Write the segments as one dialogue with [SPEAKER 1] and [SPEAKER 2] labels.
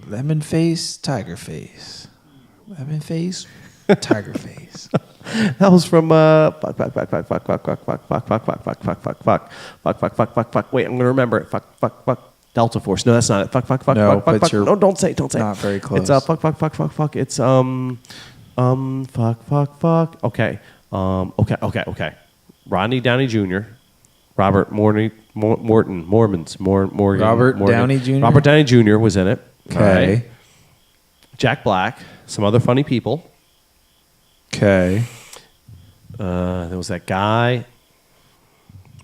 [SPEAKER 1] Lemon face, tiger face. Lemon face, tiger face.
[SPEAKER 2] That was from fuck. Wait, I'm gonna remember it. Fuck. Delta Force. No, that's not it. Fuck.
[SPEAKER 1] No,
[SPEAKER 2] Fuck. No, don't say.
[SPEAKER 1] Not very close.
[SPEAKER 2] It's fuck. It's fuck. Okay. Okay. Rodney Downey Jr., Robert Morton, Morgan.
[SPEAKER 1] Robert Downey Jr.?
[SPEAKER 2] Robert Downey Jr. was in it.
[SPEAKER 1] Okay.
[SPEAKER 2] Right. Jack Black. Some other funny people.
[SPEAKER 1] Okay.
[SPEAKER 2] There was that guy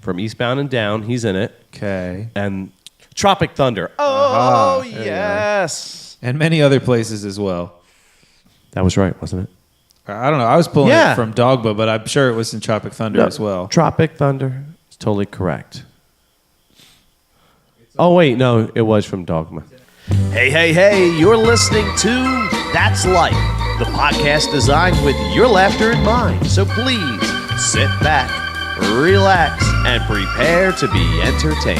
[SPEAKER 2] from Eastbound and Down. He's in it.
[SPEAKER 1] Okay.
[SPEAKER 2] And Tropic Thunder. Oh, yes.
[SPEAKER 1] And many other places as well.
[SPEAKER 2] That was right, wasn't it?
[SPEAKER 1] I don't know. I was pulling it from Dogma, but I'm sure it was in Tropic Thunder as well.
[SPEAKER 2] Tropic Thunder is totally correct. Oh, wait. No, it was from Dogma.
[SPEAKER 3] Hey, you're listening to That's Life, the podcast designed with your laughter in mind. So please sit back, relax, and prepare to be entertained.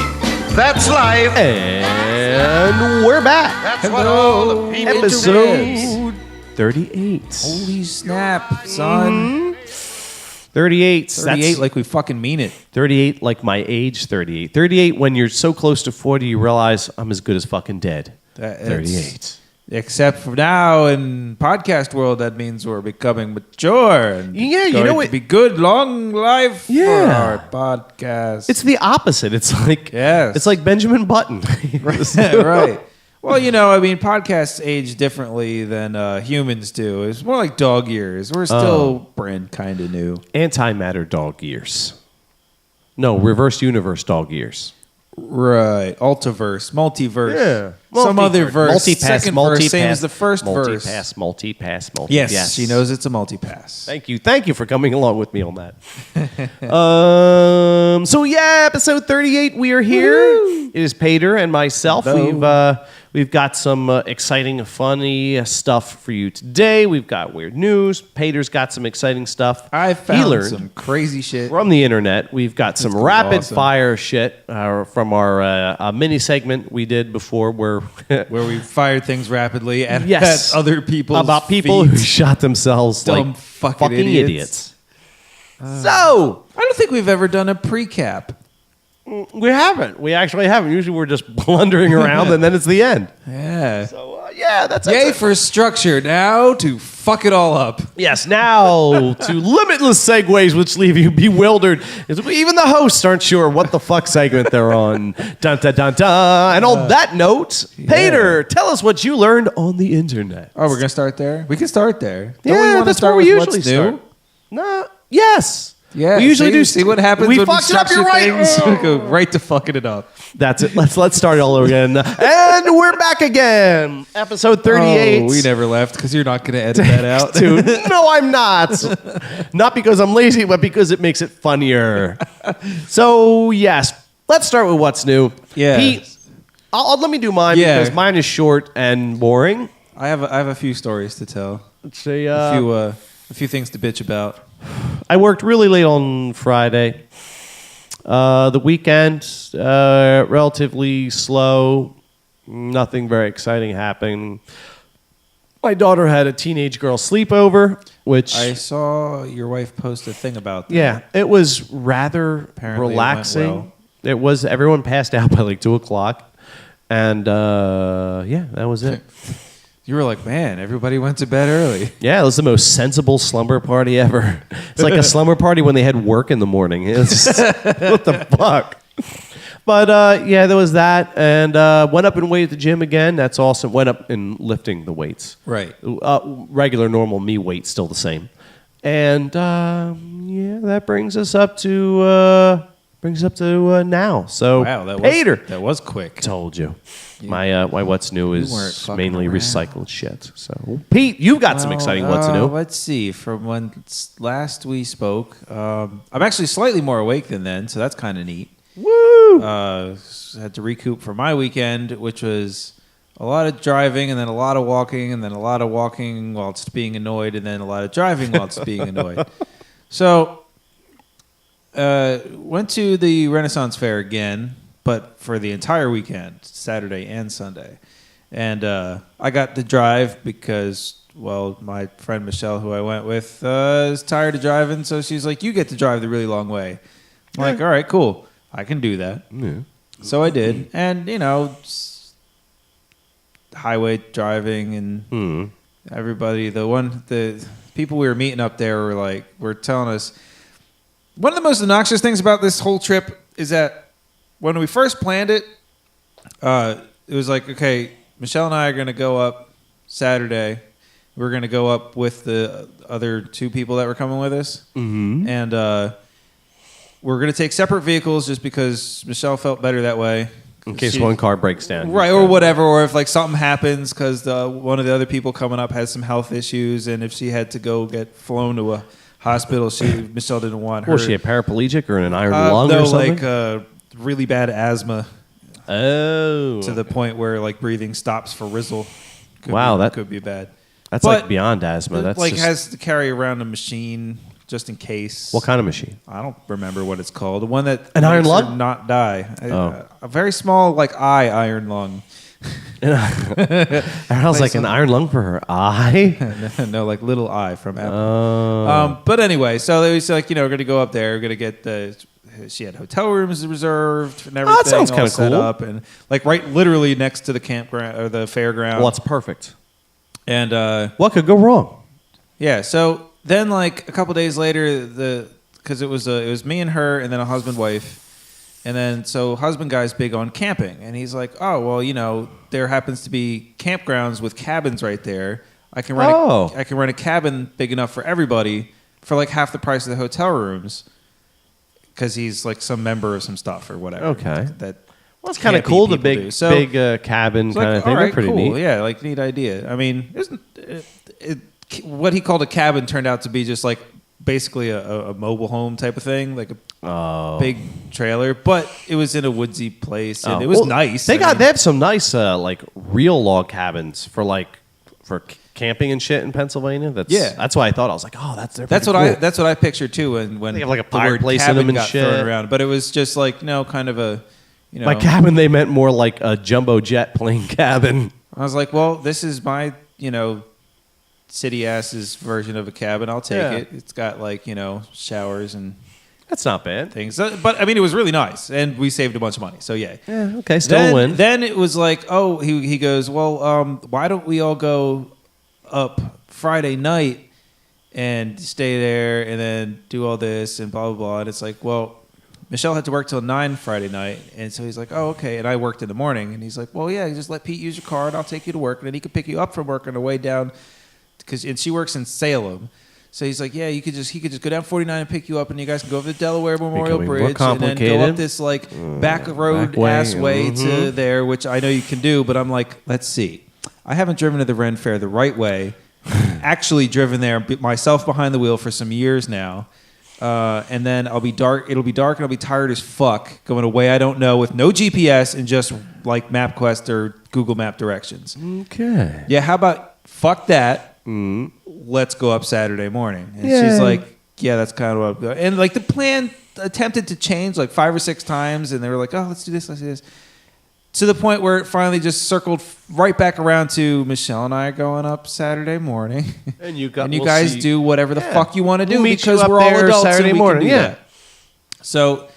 [SPEAKER 4] That's life.
[SPEAKER 2] And we're back.
[SPEAKER 4] That's what all the people
[SPEAKER 2] Episode 38.
[SPEAKER 1] Holy snap, son.
[SPEAKER 2] 38.
[SPEAKER 1] 38 like we fucking mean it.
[SPEAKER 2] 38 like my age 38. 38 when you're so close to 40 you realize I'm as good as fucking dead. 38.
[SPEAKER 1] Except for now in podcast world, that means we're becoming mature. And
[SPEAKER 2] Yeah, you
[SPEAKER 1] going
[SPEAKER 2] know
[SPEAKER 1] to
[SPEAKER 2] it.
[SPEAKER 1] be good, long life for
[SPEAKER 2] Yeah.
[SPEAKER 1] our podcast.
[SPEAKER 2] It's the opposite. It's like
[SPEAKER 1] Yes.
[SPEAKER 2] It's like Benjamin Button.
[SPEAKER 1] right. Well, podcasts age differently than humans do. It's more like dog years. We're still brand kind of new.
[SPEAKER 2] Antimatter dog years. No, reverse universe dog years.
[SPEAKER 1] Right. Multiverse.
[SPEAKER 2] Yeah.
[SPEAKER 1] Some other verse.
[SPEAKER 2] Multipass.
[SPEAKER 1] Second verse, same as the first verse.
[SPEAKER 2] Multipass.
[SPEAKER 1] Yes, she knows it's a multipass.
[SPEAKER 2] Thank you for coming along with me on that. Episode 38. We are here. Woo-hoo. It is Pater and myself.
[SPEAKER 1] Hello.
[SPEAKER 2] We've got some exciting, funny stuff for you today. We've got weird news. Pater's got some exciting stuff.
[SPEAKER 1] I found some crazy shit
[SPEAKER 2] from the internet. We've got some rapid fire shit from our mini segment we did before, where
[SPEAKER 1] we fired things rapidly at other people
[SPEAKER 2] about people who shot themselves
[SPEAKER 1] dumb
[SPEAKER 2] like
[SPEAKER 1] fucking idiots.
[SPEAKER 2] So
[SPEAKER 1] I don't think we've ever done a pre-cap.
[SPEAKER 2] We haven't. We actually haven't. Usually we're just blundering around and then it's the end.
[SPEAKER 1] Yeah.
[SPEAKER 2] So, that's
[SPEAKER 1] Yay
[SPEAKER 2] it.
[SPEAKER 1] for structure. Now to fuck it all up.
[SPEAKER 2] Yes, now to limitless segues which leave you bewildered. Even the hosts aren't sure what the fuck segment they're on. Dun, dun, dun, dun. And on that note, Pater, tell us what you learned on the internet.
[SPEAKER 1] Oh, we're going to start there? We can start there.
[SPEAKER 2] Don't we want to start where we usually start? No. Yes.
[SPEAKER 1] Yeah,
[SPEAKER 2] we usually do.
[SPEAKER 1] See what happens
[SPEAKER 2] we
[SPEAKER 1] when we
[SPEAKER 2] fucked it up.
[SPEAKER 1] structure
[SPEAKER 2] You're right.
[SPEAKER 1] things. We go right to fucking it up.
[SPEAKER 2] That's it. Let's start all over again. And we're back again. Episode 38.
[SPEAKER 1] Oh, we never left because you're not going to edit that out.
[SPEAKER 2] Dude, no, I'm not. Not because I'm lazy, but because it makes it funnier. So, yes. Let's start with what's new.
[SPEAKER 1] Yeah.
[SPEAKER 2] Pete, let me do mine because mine is short and boring.
[SPEAKER 1] I have a few stories to tell.
[SPEAKER 2] Let's see.
[SPEAKER 1] A few things to bitch about.
[SPEAKER 2] I worked really late on Friday. The weekend, relatively slow. Nothing very exciting happening. My daughter had a teenage girl sleepover, which
[SPEAKER 1] I saw your wife post a thing about that.
[SPEAKER 2] Yeah, it was rather
[SPEAKER 1] Apparently
[SPEAKER 2] relaxing.
[SPEAKER 1] it went well.
[SPEAKER 2] It was, everyone passed out by like 2:00. And that was it.
[SPEAKER 1] You were like, man, everybody went to bed early.
[SPEAKER 2] Yeah, it was the most sensible slumber party ever. It's like a slumber party when they had work in the morning. It was just, what the fuck? But there was that. And went up and weighed at the gym again. That's awesome. Went up and lifting the weights.
[SPEAKER 1] Right.
[SPEAKER 2] Regular, normal me weight, still the same. And that brings us up to now. So,
[SPEAKER 1] wow,
[SPEAKER 2] Pater.
[SPEAKER 1] That was quick.
[SPEAKER 2] Told you. My what's new is mainly
[SPEAKER 1] around.
[SPEAKER 2] recycled shit. So, Pete, you've got some exciting what's new.
[SPEAKER 1] Let's see. From when last we spoke, I'm actually slightly more awake than then, so that's kind of neat.
[SPEAKER 2] Woo!
[SPEAKER 1] Had to recoup for my weekend, which was a lot of driving and then a lot of walking and then a lot of walking whilst being annoyed and then a lot of driving whilst being annoyed. So, went to the Renaissance Fair again, but for the entire weekend, Saturday and Sunday. And I got to drive because, well, my friend Michelle, who I went with, is tired of driving. So she's like, you get to drive the really long way. I'm like, all right, cool. I can do that.
[SPEAKER 2] Yeah.
[SPEAKER 1] So I did. And, highway driving and everybody, the people we were meeting up there were telling us, one of the most obnoxious things about this whole trip is that when we first planned it, it was like, okay, Michelle and I are going to go up Saturday. We're going to go up with the other 2 people that were coming with us. Mm-hmm. And we're going to take separate vehicles just because Michelle felt better that way.
[SPEAKER 2] In case one car breaks down.
[SPEAKER 1] Right, or whatever. Or if something happens because one of the other people coming up has some health issues. And if she had to go get flown to a hospital, Michelle didn't want her.
[SPEAKER 2] Was she a paraplegic or an iron lung or something?
[SPEAKER 1] Really bad asthma.
[SPEAKER 2] Oh.
[SPEAKER 1] To the point where breathing stops for Rizzle. That could be bad.
[SPEAKER 2] That's beyond asthma. That's
[SPEAKER 1] has to carry around a machine just in case.
[SPEAKER 2] What kind of machine?
[SPEAKER 1] I don't remember what it's called. The one that
[SPEAKER 2] an iron
[SPEAKER 1] makes her
[SPEAKER 2] lung?
[SPEAKER 1] not die. A very small iron lung.
[SPEAKER 2] Sounds like an iron lung for her eye.
[SPEAKER 1] No, little eye from Apple. But anyway, so they was we're going to go up there. We're going to get she had hotel rooms reserved and everything.
[SPEAKER 2] That sounds kind of
[SPEAKER 1] set
[SPEAKER 2] cool.
[SPEAKER 1] up and right literally next to the campground or the fairground.
[SPEAKER 2] Well, that's perfect.
[SPEAKER 1] And
[SPEAKER 2] what could go wrong?
[SPEAKER 1] Yeah. So then, a couple days later, because it was me and her, and then a husband wife, and then so husband guy's big on camping, and he's like, oh well, there happens to be campgrounds with cabins right there. I can rent a cabin big enough for everybody for half the price of the hotel rooms. Because he's some member of some stuff or whatever.
[SPEAKER 2] Okay.
[SPEAKER 1] Well,
[SPEAKER 2] it's kind of cool, the big cabin kind of thing.
[SPEAKER 1] All right,
[SPEAKER 2] pretty
[SPEAKER 1] cool.
[SPEAKER 2] neat.
[SPEAKER 1] Yeah, neat idea. I mean, what he called a cabin turned out to be just basically a mobile home type of thing, a big trailer. But it was in a woodsy place, and it was nice.
[SPEAKER 2] They have some nice real log cabins for camping and shit in Pennsylvania. That's why I thought I was that's
[SPEAKER 1] what I pictured too. When
[SPEAKER 2] they have a
[SPEAKER 1] the word
[SPEAKER 2] fireplace in
[SPEAKER 1] cabin
[SPEAKER 2] them and
[SPEAKER 1] got
[SPEAKER 2] shit
[SPEAKER 1] thrown around, but it was just kind of a
[SPEAKER 2] by cabin they meant more like a jumbo jet plane cabin.
[SPEAKER 1] I was like, well, this is my city ass's version of a cabin. I'll take it. It's got showers and
[SPEAKER 2] that's not bad
[SPEAKER 1] things. But I mean, it was really nice, and we saved a bunch of money. So yeah.
[SPEAKER 2] Okay, still a win.
[SPEAKER 1] Then it was he goes, well, why don't we all go up Friday night and stay there and then do all this and blah blah blah. And it's well, Michelle had to work till 9 Friday night, and so he's like, oh okay. And I worked in the morning, and he's like, well yeah, just let Pete use your car and I'll take you to work, and then he could pick you up from work on the way down, and she works in Salem. So he's like, yeah, he could just go down 49 and pick you up, and you guys can go over the Delaware Memorial Bridge and then go up this back road ass way to there, which I know you can do, but I'm like, let's see. I haven't driven to the Ren Fair the right way. Actually driven there myself behind the wheel for some years now. And then it'll be dark and I'll be tired as fuck going a way I don't know with no GPS and just MapQuest or Google Map directions.
[SPEAKER 2] Okay.
[SPEAKER 1] Yeah, how about fuck that? Let's go up Saturday morning. And she's like, yeah, that's kind of what I'm doing. And the plan attempted to change 5 or 6 times, and they were like, oh, let's do this. To the point where it finally just circled right back around to Michelle and I are going up Saturday morning. And you guys do whatever the fuck you want to do because we're all adults Saturday and we morning. Can do that. So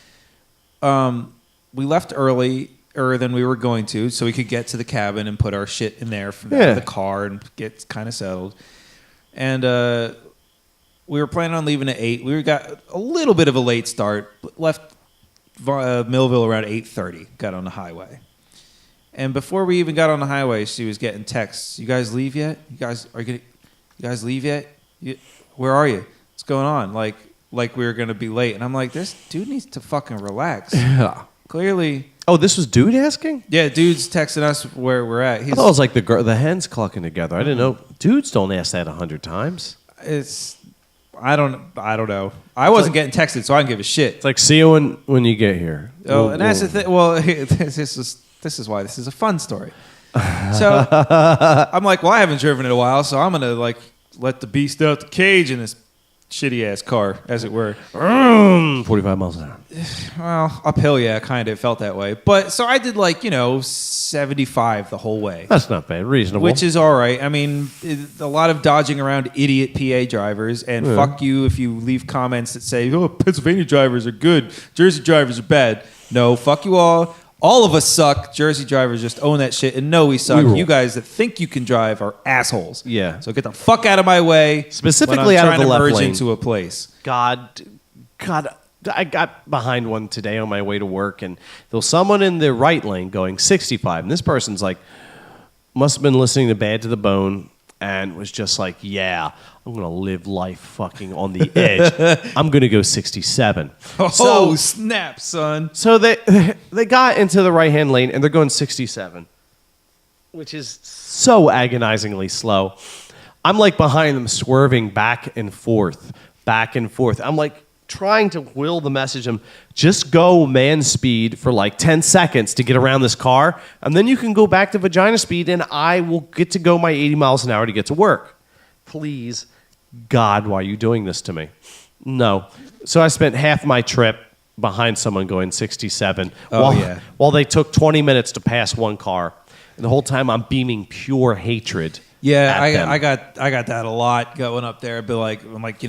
[SPEAKER 1] we left earlier than we were going to so we could get to the cabin and put our shit in there from the car and get kind of settled. And we were planning on leaving at 8. We got a little bit of a late start. Left Millville around 8:30. Got on the highway. And before we even got on the highway, she was getting texts. You guys leave yet? You guys leave yet? Where are you? What's going on? Like we were going to be late. And I'm like, this dude needs to fucking relax. Yeah. Clearly.
[SPEAKER 2] Oh, this was dude asking?
[SPEAKER 1] Yeah, dude's texting us where we're at.
[SPEAKER 2] I thought it was like the hens clucking together. I didn't know. Dudes don't ask that 100 times.
[SPEAKER 1] I don't know. I wasn't getting texted, so I didn't give a shit.
[SPEAKER 2] It's like, see you when you get here.
[SPEAKER 1] And that's the thing. Well, this is why this is a fun story. So I'm like, well, I haven't driven in a while, so I'm going to let the beast out the cage in this shitty ass car, as it were.
[SPEAKER 2] 45 miles an hour.
[SPEAKER 1] Well, uphill, yeah, kind of felt that way. But so I did 75 the whole way.
[SPEAKER 2] That's not bad. Reasonable.
[SPEAKER 1] Which is all right. I mean, a lot of dodging around idiot PA drivers, and fuck you if you leave comments that say, "Oh, Pennsylvania drivers are good, Jersey drivers are bad." No, fuck you all. All of us suck. Jersey drivers just own that shit and know we suck. You guys that think you can drive are assholes.
[SPEAKER 2] Yeah.
[SPEAKER 1] So get the fuck out of my way.
[SPEAKER 2] Specifically
[SPEAKER 1] when I'm
[SPEAKER 2] out of the
[SPEAKER 1] trying to
[SPEAKER 2] left
[SPEAKER 1] merge
[SPEAKER 2] lane.
[SPEAKER 1] into a place.
[SPEAKER 2] God, I got behind one today on my way to work, and there was someone in the right lane going 65, and this person's like, must have been listening to Bad to the Bone, and was just like, yeah, I'm going to live life fucking on the edge. I'm going to go 67.
[SPEAKER 1] Oh, snap, son.
[SPEAKER 2] So they got into the right-hand lane, and they're going 67, which is so agonizingly slow. I'm like behind them, swerving back and forth. I'm like trying to will the message them, just go man speed for like 10 seconds to get around this car, and then you can go back to vagina speed, and I will get to go my 80 miles an hour to get to work. Please, God, why are you doing this to me? No. So I spent half my trip behind someone going 67 while they took 20 minutes to pass one car. And the whole time I'm beaming pure hatred.
[SPEAKER 1] Yeah, I got that a lot going up there. I'm like,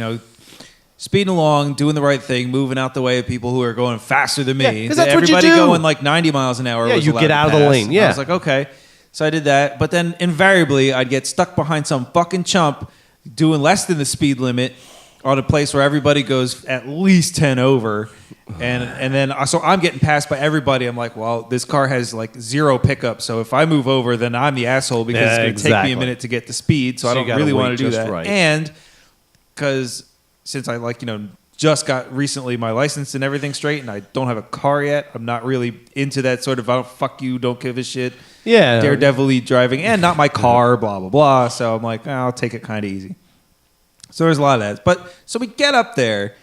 [SPEAKER 1] speeding along, doing the right thing, moving out the way of people who are going faster than me.
[SPEAKER 2] Yeah, 'cause that's what you
[SPEAKER 1] Everybody
[SPEAKER 2] do.
[SPEAKER 1] going like 90 miles an hour.
[SPEAKER 2] Yeah,
[SPEAKER 1] was
[SPEAKER 2] you
[SPEAKER 1] allowed
[SPEAKER 2] get
[SPEAKER 1] to
[SPEAKER 2] out of the
[SPEAKER 1] pass.
[SPEAKER 2] lane, yeah.
[SPEAKER 1] I was like, okay. So I did that. But then invariably, I'd get stuck behind some fucking chump doing less than the speed limit on a place where everybody goes at least 10 over. And then, so I'm getting passed by everybody. I'm like, well, this car has like zero pickup. So if I move over, then I'm the asshole because it's going to take me a minute to get to speed. So I don't really want to do that.
[SPEAKER 2] Right.
[SPEAKER 1] And because since I just got recently my license and everything straight, and I don't have a car yet, I'm not really into that sort of fuck you, don't give a shit, daredevil-y driving, and not my car, blah, blah, blah. So I'm like, I'll take it kind of easy. So there's a lot of that. But so we get up there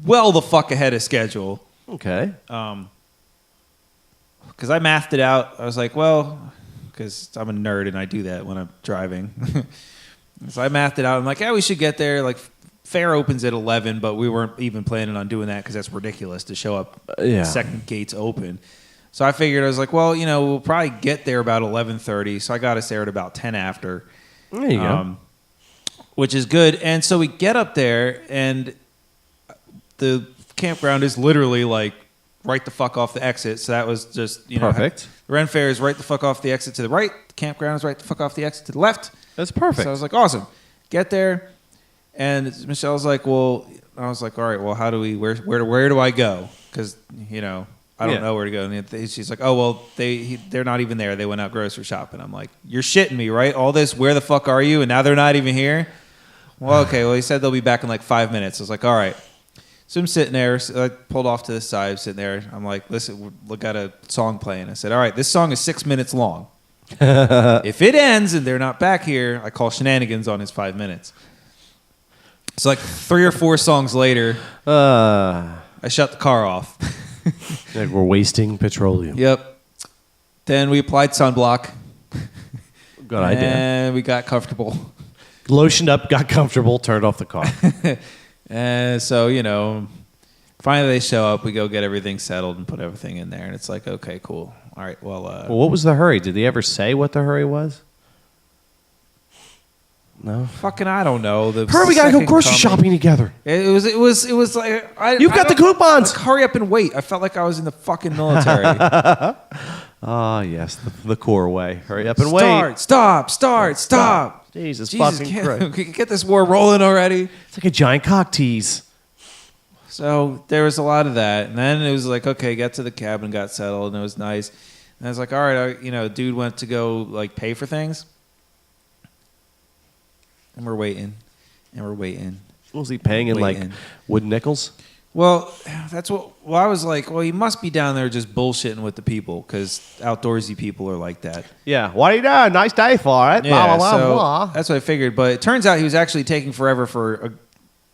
[SPEAKER 1] well the fuck ahead of schedule.
[SPEAKER 2] Okay.
[SPEAKER 1] Because I mathed it out. I was like, well, because I'm a nerd and I do that when I'm driving. So I mathed it out. I'm like, yeah, we should get there. Like, fair opens at 11, but we weren't even planning on doing that because that's ridiculous to show up second gates open. So I figured, I was like, well, we'll probably get there about 11:30. So I got us there at about 10 after.
[SPEAKER 2] There you go.
[SPEAKER 1] Which is good. And so we get up there, and the campground is literally like right the fuck off the exit. So that was just,
[SPEAKER 2] perfect.
[SPEAKER 1] The Ren Fair is right the fuck off the exit to the right. The campground is right the fuck off the exit to the left.
[SPEAKER 2] That's perfect.
[SPEAKER 1] So I was like, awesome. Get there. And Michelle's like, well, I was like, all right, well, how do we, where do I go? Because, I don't know where to go. And she's like, oh, well, they're not even there. They went out grocery shopping. I'm like, you're shitting me, right? All this, where the fuck are you? And now they're not even here? Well, okay. Well, he said they'll be back in like 5 minutes. I was like, all right. So I'm sitting there. So I pulled off to the side. I'm sitting there. I'm like, listen, look at a song playing. I said, all right, this song is 6 minutes long. If it ends and they're not back here, I call shenanigans on his 5 minutes. It's like 3 or 4 songs later, I shut the car off.
[SPEAKER 2] Like we're wasting petroleum.
[SPEAKER 1] Yep. Then we applied sunblock.
[SPEAKER 2] Good idea.
[SPEAKER 1] And we got comfortable.
[SPEAKER 2] Lotioned up, got comfortable, turned off the car.
[SPEAKER 1] And so, finally they show up. We go get everything settled and put everything in there. And it's like, okay, cool. All right, well,
[SPEAKER 2] what was the hurry? Did they ever say what the hurry was? No.
[SPEAKER 1] Fucking, I don't know.
[SPEAKER 2] Hurry, we gotta go grocery shopping together.
[SPEAKER 1] It was like
[SPEAKER 2] You've got the coupons.
[SPEAKER 1] Like, hurry up and wait. I felt like I was in the fucking military.
[SPEAKER 2] Yes, the core way. Hurry up and wait.
[SPEAKER 1] Stop.
[SPEAKER 2] Jesus fucking Christ.
[SPEAKER 1] Get this war rolling already.
[SPEAKER 2] It's like a giant cock tease.
[SPEAKER 1] So there was a lot of that, and then it was like, okay, got to the cabin, got settled, and it was nice. And I was like, all right, dude went to go like pay for things. And we're waiting.
[SPEAKER 2] What was he paying in like wood nickels?
[SPEAKER 1] Well, that's what. Well, I was like, well, he must be down there just bullshitting with the people because outdoorsy people are like that.
[SPEAKER 2] Yeah. What are you doing? Nice day for it.
[SPEAKER 1] Yeah. So that's what I figured. But it turns out he was actually taking forever for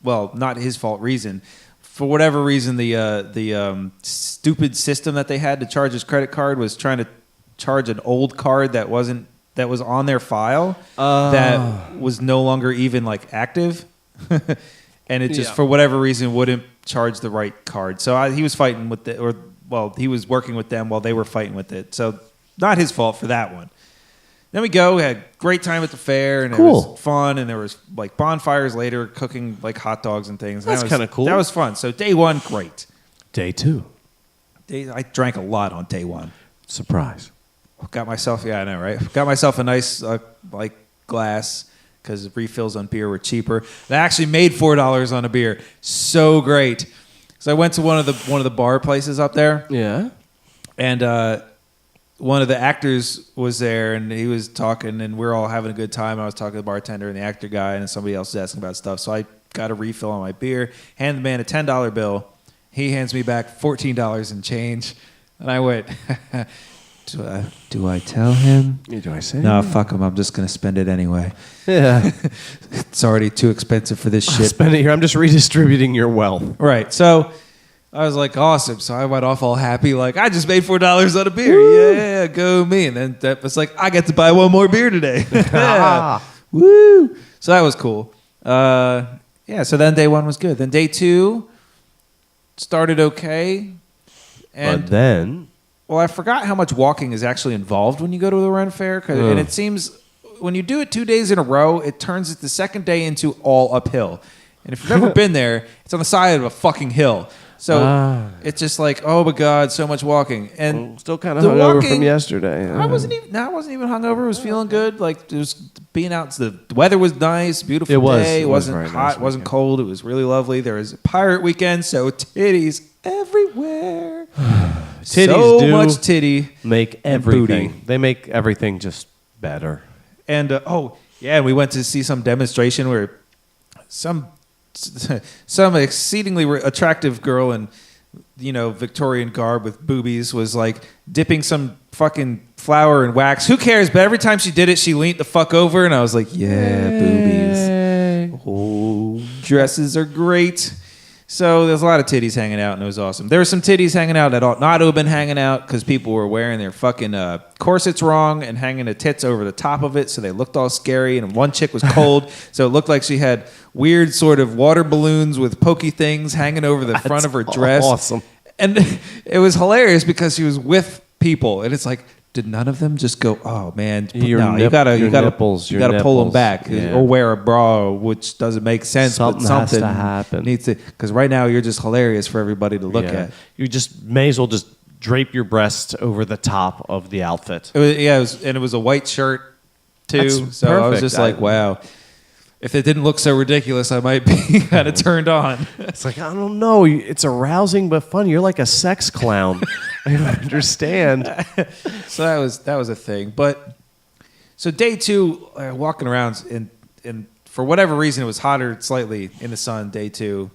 [SPEAKER 1] not his fault reason. For whatever reason, the stupid system that they had to charge his credit card was trying to charge an old card that was on their file that was no longer even like active, and it just for whatever reason wouldn't charge the right card. So he was fighting with he was working with them while they were fighting with it. So not his fault for that one. Then we had a great time at the fair, and it was fun, and there was like bonfires later, cooking like hot dogs and things.
[SPEAKER 2] That's kind of cool.
[SPEAKER 1] That was fun. So day one, great.
[SPEAKER 2] Day two.
[SPEAKER 1] I drank a lot on day one.
[SPEAKER 2] Surprise.
[SPEAKER 1] Got myself, I know, right? Got myself a nice glass because refills on beer were cheaper. I actually made $4 on a beer. So great. So I went to one of the bar places up there.
[SPEAKER 2] Yeah.
[SPEAKER 1] And one of the actors was there, and he was talking, and we were all having a good time. I was talking to the bartender and the actor guy, and somebody else was asking about stuff. So I got a refill on my beer, handed the man a $10 bill. He hands me back $14 in change. And I went, do I tell him?
[SPEAKER 2] Do I say?
[SPEAKER 1] No, fuck him. I'm just going to spend it anyway.
[SPEAKER 2] Yeah.
[SPEAKER 1] It's already too expensive for this shit.
[SPEAKER 2] Spend it here. I'm just redistributing your wealth.
[SPEAKER 1] Right. So I was like, awesome. So I went off all happy, like, I just made $4 on a beer. Woo! Yeah, go me. And then that was like, I get to buy one more beer today. Yeah. Woo! So that was cool. So then day one was good. Then day two started okay. And
[SPEAKER 2] but then...
[SPEAKER 1] Well, I forgot how much walking is actually involved when you go to the Ren Fair. And it seems when you do it 2 days in a row, it turns the second day into all uphill. And if you've ever been there, it's on the side of a fucking hill. So it's just like, oh my God, so much walking. And
[SPEAKER 2] I'm still kind of hungover from yesterday.
[SPEAKER 1] I wasn't even hungover. I was feeling good. Like, it was being out. The weather was nice, beautiful day. It wasn't hot, it wasn't cold. It was really lovely. There was a pirate weekend, so titties everywhere.
[SPEAKER 2] Titties
[SPEAKER 1] so much titty.
[SPEAKER 2] Make everything. They make everything just better.
[SPEAKER 1] And we went to see some demonstration where some exceedingly attractive girl in Victorian garb with boobies was like dipping some fucking flour in wax. Who cares? But every time she did it, she leaned the fuck over, and I was like, yeah, boobies. Oh, dresses are great. So there's a lot of titties hanging out, and it was awesome. There were some titties hanging out that ought not to have been hanging out because people were wearing their fucking corsets wrong and hanging the tits over the top of it, so they looked all scary. And one chick was cold, so it looked like she had weird sort of water balloons with pokey things hanging over the front of her dress.
[SPEAKER 2] Awesome.
[SPEAKER 1] And it was hilarious because she was with people, and it's like, did none of them just go, oh man, you gotta pull them back, or wear a bra, which doesn't make sense.
[SPEAKER 2] Something has to happen.
[SPEAKER 1] Needs to, because right now you're just hilarious for everybody to look at.
[SPEAKER 2] You just may as well just drape your breast over the top of the outfit.
[SPEAKER 1] It was a white shirt too.
[SPEAKER 2] That's
[SPEAKER 1] so
[SPEAKER 2] perfect.
[SPEAKER 1] I was just like, wow. If it didn't look so ridiculous, I might be kind of turned on.
[SPEAKER 2] It's like, I don't know. It's arousing but fun. You're like a sex clown. I don't understand.
[SPEAKER 1] So that was a thing. But so day two, walking around, and for whatever reason, it was hotter slightly in the sun day two.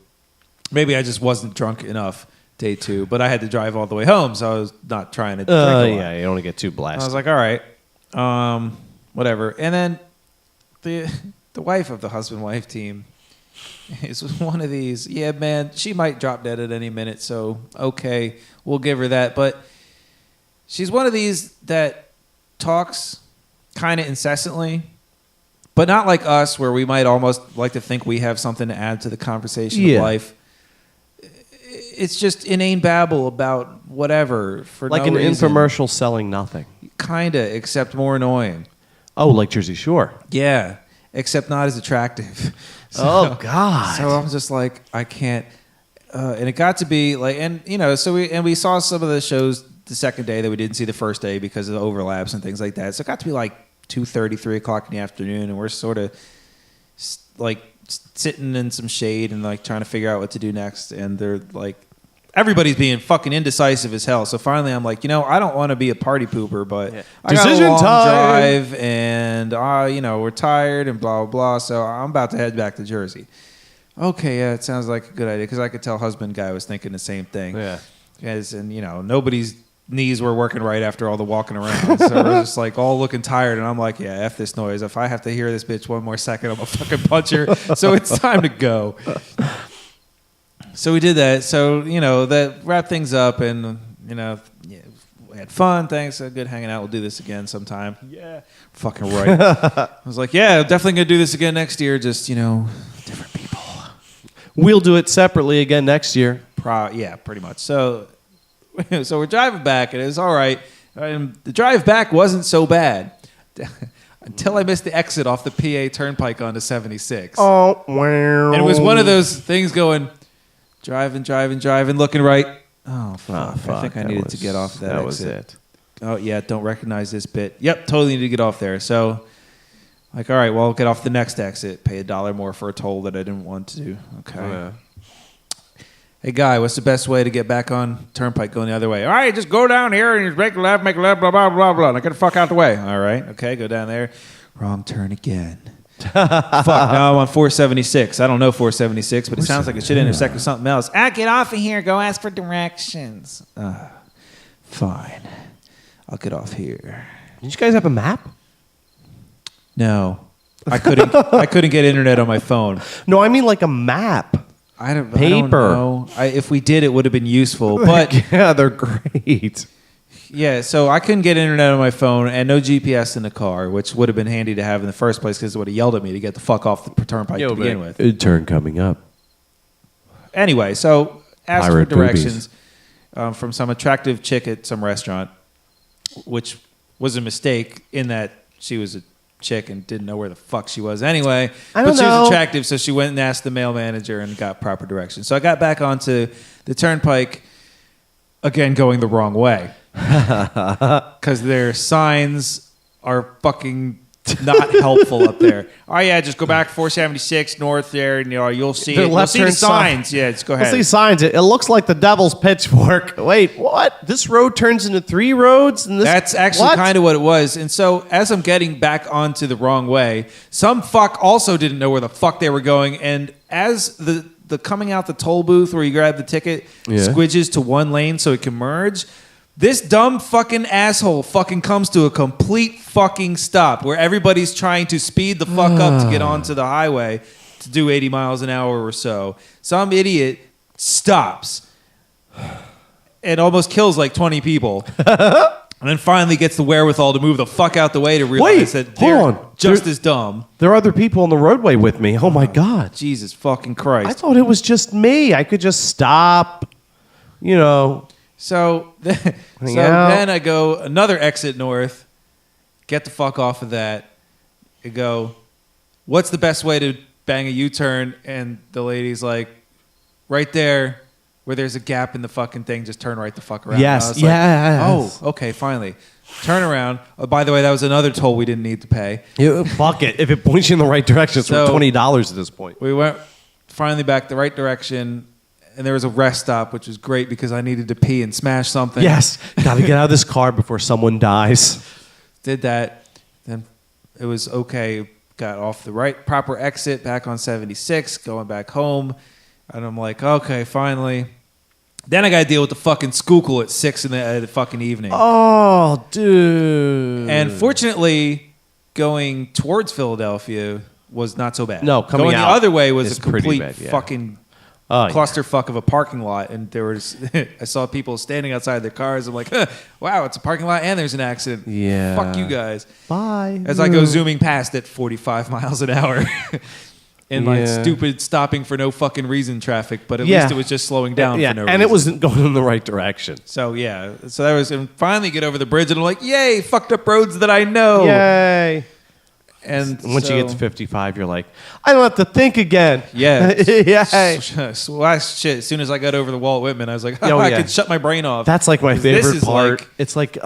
[SPEAKER 1] Maybe I just wasn't drunk enough day two, but I had to drive all the way home, so I was not trying to drink a lot.
[SPEAKER 2] Yeah, you don't want to get too blasted.
[SPEAKER 1] I was like, all right, whatever. And then the wife of the husband-wife team is one of these, yeah, man, she might drop dead at any minute, so okay, we'll give her that. But she's one of these that talks kind of incessantly, but not like us, where we might almost like to think we have something to add to the conversation of life. It's just inane babble about whatever for
[SPEAKER 2] like
[SPEAKER 1] no
[SPEAKER 2] an
[SPEAKER 1] reason.
[SPEAKER 2] Infomercial selling nothing.
[SPEAKER 1] Kinda, except more annoying.
[SPEAKER 2] Oh, like Jersey Shore.
[SPEAKER 1] Yeah. Except not as attractive.
[SPEAKER 2] Oh God!
[SPEAKER 1] So I'm just like, I can't. And it got to be like, and so we saw some of the shows the second day that we didn't see the first day because of the overlaps and things like that. So it got to be like 2:30, 3 o'clock in the afternoon, and we're sort of like sitting in some shade and like trying to figure out what to do next. And they're like, everybody's being fucking indecisive as hell. So finally, I'm like, I don't want to be a party pooper, but I got a long drive, and we're tired and blah blah blah. So I'm about to head back to Jersey. Okay, yeah, it sounds like a good idea because I could tell husband guy was thinking the same thing.
[SPEAKER 2] Yeah,
[SPEAKER 1] and nobody's knees were working right after all the walking around, so we're just like all looking tired. And I'm like, yeah, F this noise. If I have to hear this bitch one more second, I'm gonna fucking punch her. So it's time to go. So we did that. So, that wrapped things up, and, we had fun. Thanks. Good hanging out. We'll do this again sometime. Yeah. Fucking right. I was like, yeah, definitely going to do this again next year. Just, different people.
[SPEAKER 2] We'll do it separately again next year.
[SPEAKER 1] Yeah, pretty much. So we're driving back, and it was all right. The drive back wasn't so bad until I missed the exit off the PA Turnpike onto 76.
[SPEAKER 2] Oh, wow.
[SPEAKER 1] And it was one of those things going, driving, looking right. Oh, fuck. I think I needed to get off that exit.
[SPEAKER 2] Was it.
[SPEAKER 1] Oh, yeah, don't recognize this bit. Yep, totally need to get off there. So, like, all right, well, I'll get off the next exit. Pay $1 more for a toll that I didn't want to do. Okay.
[SPEAKER 2] Oh, yeah.
[SPEAKER 1] Hey, guy, what's the best way to get back on Turnpike going the other way? All right, just go down here and just make a left, blah, blah, blah, blah. Now get the fuck out the way. All right, okay, go down there. Wrong turn again. Fuck, now I'm on 476. I don't know 476, but it sounds like it should intersect with something else. Get off of here. Go ask for directions. Fine. I'll get off here.
[SPEAKER 2] Did you guys have a map?
[SPEAKER 1] No. I couldn't get internet on my phone.
[SPEAKER 2] No, I mean like a map.
[SPEAKER 1] I don't
[SPEAKER 2] Paper.
[SPEAKER 1] know. If we did, it would have been useful. But
[SPEAKER 2] yeah, they're great.
[SPEAKER 1] yeah, so I couldn't get internet on my phone and no GPS in the car, which would have been handy to have in the first place because it would have yelled at me to get the fuck off the turnpike to begin with.
[SPEAKER 2] Turn coming up.
[SPEAKER 1] Anyway, so asked for
[SPEAKER 2] Pirate
[SPEAKER 1] directions from some attractive chick at some restaurant, which was a mistake in that she was a chick and didn't know where the fuck she was anyway. But she was attractive, so she went and asked the male manager and got proper directions. So I got back onto the turnpike, again going the wrong way. Because their signs are fucking not helpful up there. Oh yeah, just go back 476 north there, and you'll see you'll see the signs. Yeah, just go ahead.
[SPEAKER 2] You'll see signs. It looks like the devil's pitchfork. Wait, what? This road turns into 3 roads, and
[SPEAKER 1] that's actually kind of what it was. And so as I'm getting back onto the wrong way, some fuck also didn't know where the fuck they were going, and as the coming out the toll booth where you grab the ticket squidges to one lane so it can merge. This dumb fucking asshole fucking comes to a complete fucking stop where everybody's trying to speed the fuck up to get onto the highway to do 80 miles an hour or so. Some idiot stops and almost kills like 20 people. And then finally gets the wherewithal to move the fuck out the way to realize that they're just as dumb.
[SPEAKER 2] There are other people on the roadway with me. Oh my God.
[SPEAKER 1] Jesus fucking Christ.
[SPEAKER 2] I thought it was just me. I could just stop,
[SPEAKER 1] So then I go another exit north, get the fuck off of that, and go, what's the best way to bang a U-turn? And the lady's like, right there where there's a gap in the fucking thing, just turn right the fuck around.
[SPEAKER 2] Yes, yes.
[SPEAKER 1] Oh, okay, finally. Turn around. Oh, by the way, that was another toll we didn't need to pay.
[SPEAKER 2] Fuck it. If it points you in the right direction, it's worth $20 at this point.
[SPEAKER 1] We went finally back the right direction. And there was a rest stop, which was great because I needed to pee and smash something.
[SPEAKER 2] Yes. Got to get out of this car before someone dies.
[SPEAKER 1] Did that. Then it was okay. Got off the proper exit back on 76, going back home. And I'm like, okay, finally. Then I got to deal with the fucking Schuylkill at 6 in the fucking evening.
[SPEAKER 2] Oh, dude.
[SPEAKER 1] And fortunately, going towards Philadelphia was not so bad.
[SPEAKER 2] No, coming
[SPEAKER 1] going
[SPEAKER 2] out
[SPEAKER 1] the other way was a complete
[SPEAKER 2] bad, yeah.
[SPEAKER 1] fucking clusterfuck of a parking lot, and there was I saw people standing outside their cars. I'm like, wow, it's a parking lot and there's an accident.
[SPEAKER 2] Yeah,
[SPEAKER 1] fuck you guys.
[SPEAKER 2] Bye.
[SPEAKER 1] As I go zooming past at 45 miles an hour in my stupid stopping for no fucking reason traffic, but at least it was just slowing down for no reason.
[SPEAKER 2] And it wasn't going in the right direction.
[SPEAKER 1] So that was, and finally get over the bridge, and I'm like, yay, fucked up roads that I know.
[SPEAKER 2] Yay. And once you get to 55, you're like, I don't have to think again.
[SPEAKER 1] Yeah.
[SPEAKER 2] Yeah.
[SPEAKER 1] Shit. As soon as I got over the wall at Whitman, I was like, I could shut my brain off.
[SPEAKER 2] That's like my favorite part. It's like,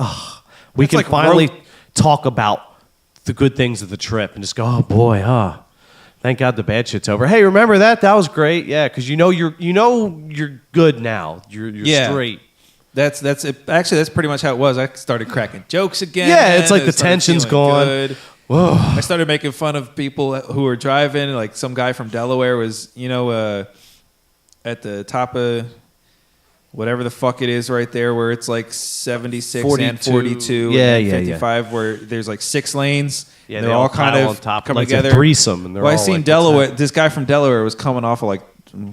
[SPEAKER 2] we can finally talk about the good things of the trip and just go, oh boy, thank God the bad shit's over. Hey, remember that? That was great. Yeah, because you're good now. You're straight.
[SPEAKER 1] That's it. Actually, that's pretty much how it was. I started cracking jokes again.
[SPEAKER 2] Yeah, it's like the tension's gone. Good.
[SPEAKER 1] Whoa. I started making fun of people who were driving. Like some guy from Delaware was, at the top of whatever the fuck it is right there where it's like 76 and 42 and 55 where there's like 6 lanes.
[SPEAKER 2] Yeah,
[SPEAKER 1] they're all kind of coming together.
[SPEAKER 2] A threesome. And
[SPEAKER 1] I seen Delaware. This guy from Delaware was coming off of like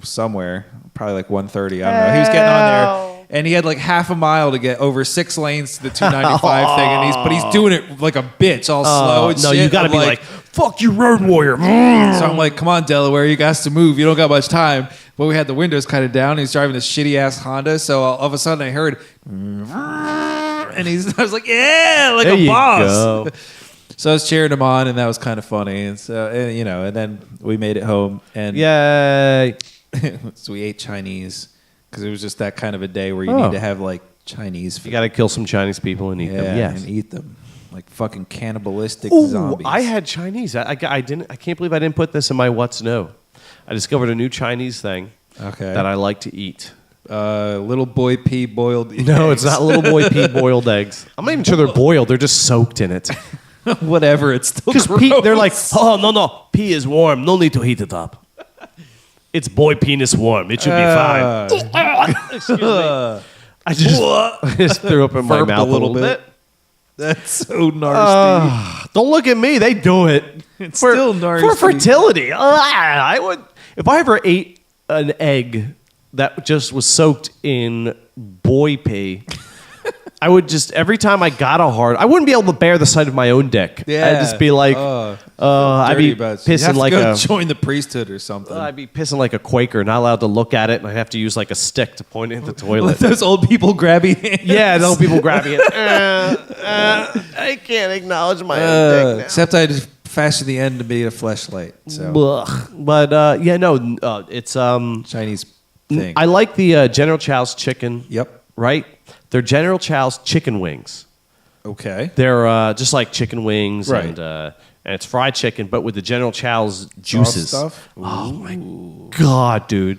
[SPEAKER 1] somewhere, probably like 130. I don't know. He was getting on there. And he had like half a mile to get over 6 lanes to the 295 thing, but he's doing it like a bitch, all slow and shit.
[SPEAKER 2] No, you got to be like Fuck you, road warrior.
[SPEAKER 1] So I'm like, come on, Delaware, you guys to move. You don't got much time. But we had the windows kind of down. He's driving this shitty ass Honda. So all of a sudden I heard, and I was like, yeah, like
[SPEAKER 2] There
[SPEAKER 1] a
[SPEAKER 2] you
[SPEAKER 1] boss.
[SPEAKER 2] go.
[SPEAKER 1] So I was cheering him on, and that was kind of funny. And so, and then we made it home, and
[SPEAKER 2] Yay.
[SPEAKER 1] so we ate Chinese because it was just that kind of a day where you
[SPEAKER 2] Oh.
[SPEAKER 1] need to have like Chinese food.
[SPEAKER 2] You got to kill some Chinese people and eat them. Yes.
[SPEAKER 1] and eat them like fucking cannibalistic
[SPEAKER 2] Ooh,
[SPEAKER 1] zombies.
[SPEAKER 2] I had Chinese. I didn't. I can't believe I didn't put this in my what's new. I discovered a new Chinese thing that I like to eat.
[SPEAKER 1] Little boy pea boiled.
[SPEAKER 2] No,
[SPEAKER 1] eggs.
[SPEAKER 2] it's not little boy pea boiled eggs. I'm not even sure they're boiled. They're just soaked in it.
[SPEAKER 1] Whatever. It's still
[SPEAKER 2] Because
[SPEAKER 1] gross.
[SPEAKER 2] pea, they're like, oh no, pea is warm. No need to heat it up. It's boy penis warm. It should be fine. Excuse me. I just threw up in my
[SPEAKER 1] Burped
[SPEAKER 2] mouth
[SPEAKER 1] a little bit. That's so nasty.
[SPEAKER 2] Don't look at me. They do it.
[SPEAKER 1] It's still nasty.
[SPEAKER 2] For fertility. I would, if I ever ate an egg that just was soaked in boy pee, I would just, every time I got a hard, I wouldn't be able to bear the sight of my own dick.
[SPEAKER 1] Yeah.
[SPEAKER 2] I'd just be like, I'd be
[SPEAKER 1] You have to
[SPEAKER 2] pissing like
[SPEAKER 1] go
[SPEAKER 2] a,
[SPEAKER 1] join the priesthood or something.
[SPEAKER 2] I'd be pissing like a Quaker, not allowed to look at it, and I'd have to use like a stick to point it at the
[SPEAKER 1] Let
[SPEAKER 2] toilet.
[SPEAKER 1] those old people grabby hands.
[SPEAKER 2] Yeah, no people grabbing it. I can't acknowledge my own dick now.
[SPEAKER 1] Except I just fashioned the end to be a fleshlight. So
[SPEAKER 2] Ugh. But it's
[SPEAKER 1] Chinese thing.
[SPEAKER 2] I like the General Chow's chicken.
[SPEAKER 1] Yep.
[SPEAKER 2] Right? They're General Chow's chicken wings.
[SPEAKER 1] Okay.
[SPEAKER 2] They're just like chicken wings,
[SPEAKER 1] Right.
[SPEAKER 2] and it's fried chicken, but with the General Chow's juices.
[SPEAKER 1] Stuff.
[SPEAKER 2] Oh my god, dude!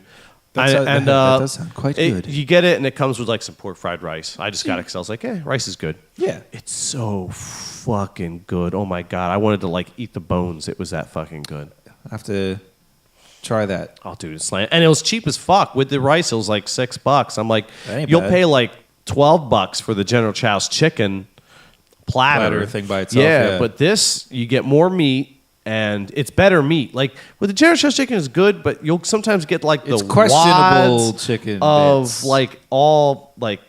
[SPEAKER 1] That does sound quite good.
[SPEAKER 2] You get it, and it comes with like some pork fried rice. I just got it because I was like, rice is good.
[SPEAKER 1] Yeah.
[SPEAKER 2] It's so fucking good. Oh my god, I wanted to like eat the bones. It was that fucking good.
[SPEAKER 1] I have to try that.
[SPEAKER 2] Oh, dude, it's like, and it was cheap as fuck. With the rice, it was like $6. I'm like,
[SPEAKER 1] That ain't
[SPEAKER 2] you'll
[SPEAKER 1] bad.
[SPEAKER 2] pay like $12 for the General Chow's chicken platter
[SPEAKER 1] Thing by itself.
[SPEAKER 2] Yeah, but this you get more meat and it's better meat. Like with the General Chow's chicken is good, but you'll sometimes get like
[SPEAKER 1] It's
[SPEAKER 2] the
[SPEAKER 1] questionable
[SPEAKER 2] wads
[SPEAKER 1] chicken
[SPEAKER 2] of
[SPEAKER 1] bits.
[SPEAKER 2] like all like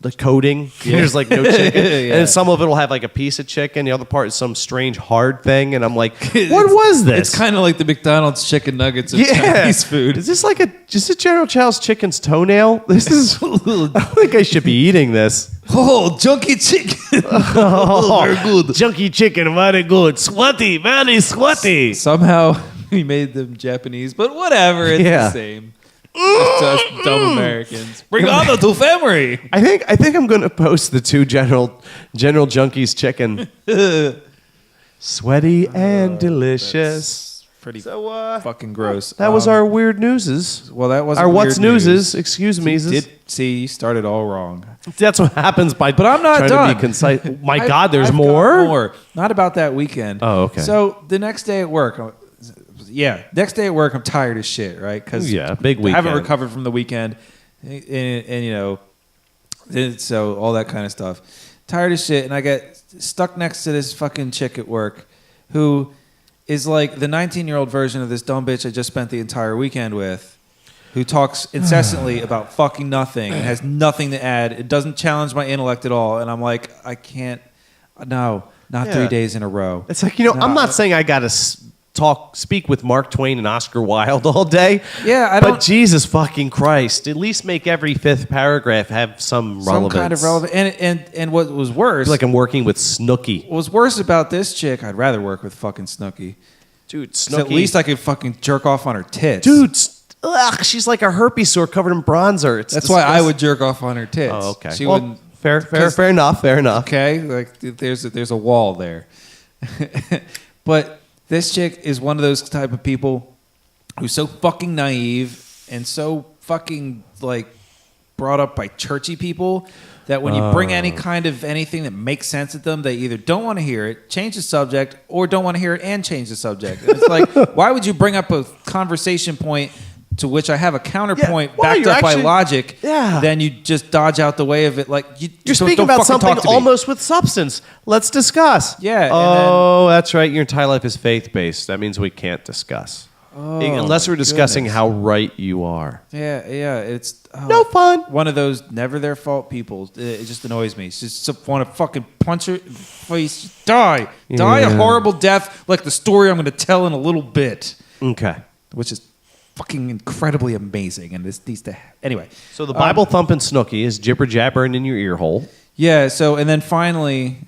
[SPEAKER 2] the coating. There's like no chicken,
[SPEAKER 1] Yeah.
[SPEAKER 2] and some of it will have like a piece of chicken. The other part is some strange hard thing, and I'm like, what was this?
[SPEAKER 1] It's kind of like the McDonald's chicken nuggets of Chinese food.
[SPEAKER 2] Is this like just a General Chow's chicken's toenail? This is. I don't think I should be eating this.
[SPEAKER 1] Oh, junky chicken.
[SPEAKER 2] Very good. Junky chicken, very good. Sweaty, very sweaty.
[SPEAKER 1] Somehow we made them Japanese, but whatever. It's the same. It's just dumb Americans. Bring on the two-family.
[SPEAKER 2] I think I'm going to post the two General Junkies chicken. Sweaty and delicious.
[SPEAKER 1] Pretty
[SPEAKER 2] So
[SPEAKER 1] fucking gross.
[SPEAKER 2] that was our weird newses.
[SPEAKER 1] Well, that was
[SPEAKER 2] Our what's newses. Excuse me.
[SPEAKER 1] You started all wrong.
[SPEAKER 2] That's what happens by.
[SPEAKER 1] But I'm not
[SPEAKER 2] trying
[SPEAKER 1] done.
[SPEAKER 2] to be concise. My
[SPEAKER 1] I've
[SPEAKER 2] God, there's
[SPEAKER 1] got
[SPEAKER 2] more.
[SPEAKER 1] Not about that weekend.
[SPEAKER 2] Oh, okay.
[SPEAKER 1] So the next day at work, next day at work, I'm tired as shit, right? Because
[SPEAKER 2] big weekend.
[SPEAKER 1] I haven't recovered from the weekend, and so all that kind of stuff. Tired as shit, and I get stuck next to this fucking chick at work, who is like the 19-year-old version of this dumb bitch I just spent the entire weekend with, who talks incessantly about fucking nothing and has nothing to add. It doesn't challenge my intellect at all, and I'm like, I can't. No, not 3 days in a row.
[SPEAKER 2] It's like, I'm not saying I got to speak with Mark Twain and Oscar Wilde all day.
[SPEAKER 1] Yeah, I don't.
[SPEAKER 2] But Jesus fucking Christ, at least make every fifth paragraph have some relevance.
[SPEAKER 1] Some kind of relevant. And what was worse,
[SPEAKER 2] I feel like I'm working with Snooki.
[SPEAKER 1] what was worse about this chick, I'd rather work with fucking Snooki.
[SPEAKER 2] Dude,
[SPEAKER 1] 'Cause
[SPEAKER 2] Snooki.
[SPEAKER 1] at least I could fucking jerk off on her tits.
[SPEAKER 2] Dude, she's like a herpes sore covered in bronzer.
[SPEAKER 1] That's why I would jerk off on her tits.
[SPEAKER 2] Oh, okay.
[SPEAKER 1] She
[SPEAKER 2] Well,
[SPEAKER 1] wouldn't.
[SPEAKER 2] Fair enough.
[SPEAKER 1] Okay, like there's a wall there. But this chick is one of those type of people who's so fucking naive and so fucking like brought up by churchy people that when you bring any kind of anything that makes sense to them, they either don't want to hear it, change the subject, or don't want to hear it and change the subject. And it's like, why would you bring up a conversation point to which I have a counterpoint backed up by logic? Then you just dodge out the way of it. Like
[SPEAKER 2] You're speaking about something almost with substance. Let's discuss.
[SPEAKER 1] Yeah.
[SPEAKER 2] Oh, that's right. Your entire life is faith-based. That means we can't discuss. Unless we're discussing
[SPEAKER 1] goodness.
[SPEAKER 2] how right you are.
[SPEAKER 1] Yeah. It's
[SPEAKER 2] No fun.
[SPEAKER 1] One of those never their fault people. It just annoys me. It's just want to fucking punch her in the face. Just die a horrible death, like the story I'm going to tell in a little bit.
[SPEAKER 2] Okay.
[SPEAKER 1] Which is fucking incredibly amazing, and this needs to. Anyway,
[SPEAKER 2] So the Bible thumping Snooky is jibber jabbering in your ear hole.
[SPEAKER 1] yeah. So and then finally,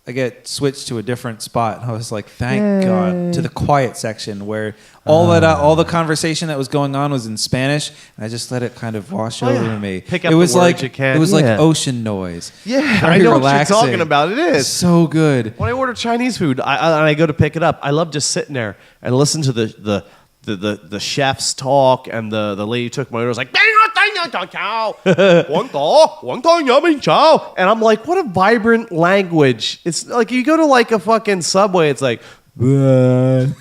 [SPEAKER 1] I get switched to a different spot, and I was like, thank God, to the quiet section where all the conversation that was going on was in Spanish, and I just let it kind of wash over me.
[SPEAKER 2] Pick up
[SPEAKER 1] it was
[SPEAKER 2] the words
[SPEAKER 1] like
[SPEAKER 2] you can.
[SPEAKER 1] it was
[SPEAKER 2] Yeah.
[SPEAKER 1] like ocean noise.
[SPEAKER 2] Yeah,
[SPEAKER 1] Very
[SPEAKER 2] I know
[SPEAKER 1] relaxing.
[SPEAKER 2] what you're talking about. It is.
[SPEAKER 1] So good.
[SPEAKER 2] When I order Chinese food, I go to pick it up. I love just sitting there and listen to the chefs talk, and the lady who took my order was like, and I'm like, what a vibrant language. It's like you go to like a fucking Subway, it's like oh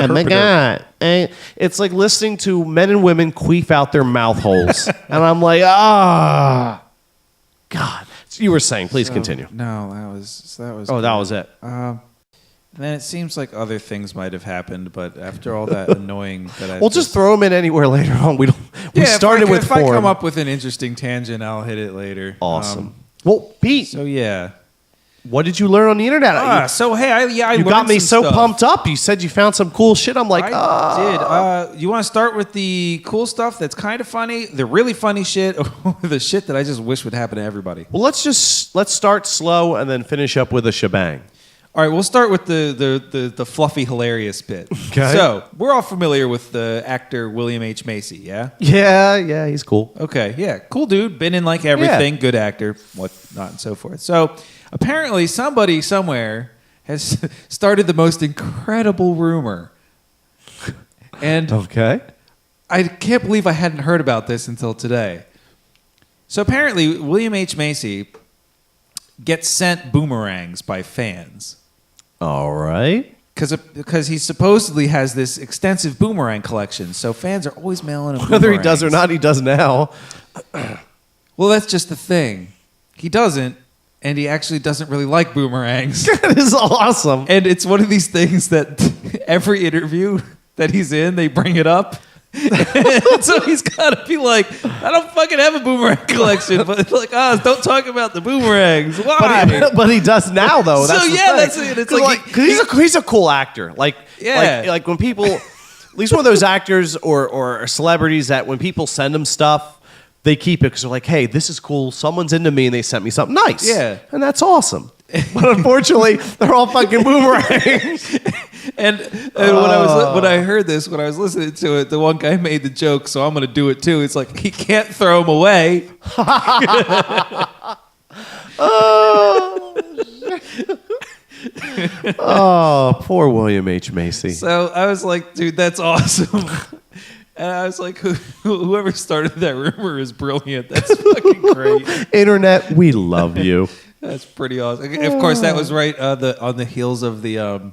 [SPEAKER 2] my God. And it's like listening to men and women queef out their mouth holes. And I'm like, God. So you were saying, please continue.
[SPEAKER 1] No, that was.
[SPEAKER 2] Oh, that was it.
[SPEAKER 1] And then it seems like other things might have happened, but after all that annoying that I
[SPEAKER 2] We'll just throw them in anywhere later on. We started with
[SPEAKER 1] if
[SPEAKER 2] form.
[SPEAKER 1] I come up with an interesting tangent, I'll hit it later.
[SPEAKER 2] Awesome. Well, Pete,
[SPEAKER 1] So yeah.
[SPEAKER 2] what did you learn on the internet?
[SPEAKER 1] So hey, I
[SPEAKER 2] you
[SPEAKER 1] learned
[SPEAKER 2] got me
[SPEAKER 1] some
[SPEAKER 2] so
[SPEAKER 1] stuff.
[SPEAKER 2] pumped up. You said you found some cool shit. I'm like,
[SPEAKER 1] I did. You want to start with the cool stuff that's kind of funny, the really funny shit, or the shit that I just wish would happen to everybody?
[SPEAKER 2] Well, let's start slow and then finish up with a shebang.
[SPEAKER 1] All right, we'll start with the fluffy, hilarious bit.
[SPEAKER 2] Okay.
[SPEAKER 1] So we're all familiar with the actor William H. Macy, yeah?
[SPEAKER 2] Yeah, he's cool.
[SPEAKER 1] Okay, yeah, cool dude, been in like everything, good actor, whatnot, and so forth. So apparently, somebody somewhere has started the most incredible rumor, and
[SPEAKER 2] Okay.
[SPEAKER 1] I can't believe I hadn't heard about this until today. So apparently, William H. Macy gets sent boomerangs by fans.
[SPEAKER 2] All right.
[SPEAKER 1] Because he supposedly has this extensive boomerang collection, so fans are always mailing him
[SPEAKER 2] Whether he does or
[SPEAKER 1] boomerangs.
[SPEAKER 2] not, he does now.
[SPEAKER 1] Well, that's just the thing. He doesn't, and he actually doesn't really like boomerangs.
[SPEAKER 2] That is awesome.
[SPEAKER 1] And it's one of these things that every interview that he's in, they bring it up. And so he's got to be like, I don't fucking have a boomerang collection, but it's like, don't talk about the boomerangs. Why?
[SPEAKER 2] But he does now, though.
[SPEAKER 1] So,
[SPEAKER 2] That's the
[SPEAKER 1] yeah,
[SPEAKER 2] thing.
[SPEAKER 1] that's it. It's like
[SPEAKER 2] he's a cool actor. Like
[SPEAKER 1] Yeah.
[SPEAKER 2] like when people, at least one of those actors or celebrities that when people send them stuff, they keep it because they're like, hey, this is cool. Someone's into me and they sent me something nice.
[SPEAKER 1] Yeah.
[SPEAKER 2] And that's awesome. But unfortunately, they're all fucking boomerangs.
[SPEAKER 1] And when I heard this, when I was listening to it, the one guy made the joke, so I'm going to do it too. It's like he can't throw them away.
[SPEAKER 2] Oh, poor William H. Macy.
[SPEAKER 1] So I was like, dude, that's awesome. And I was like, whoever started that rumor is brilliant. That's fucking great.
[SPEAKER 2] Internet, we love you.
[SPEAKER 1] That's pretty awesome. Of course, that was right on the heels of the.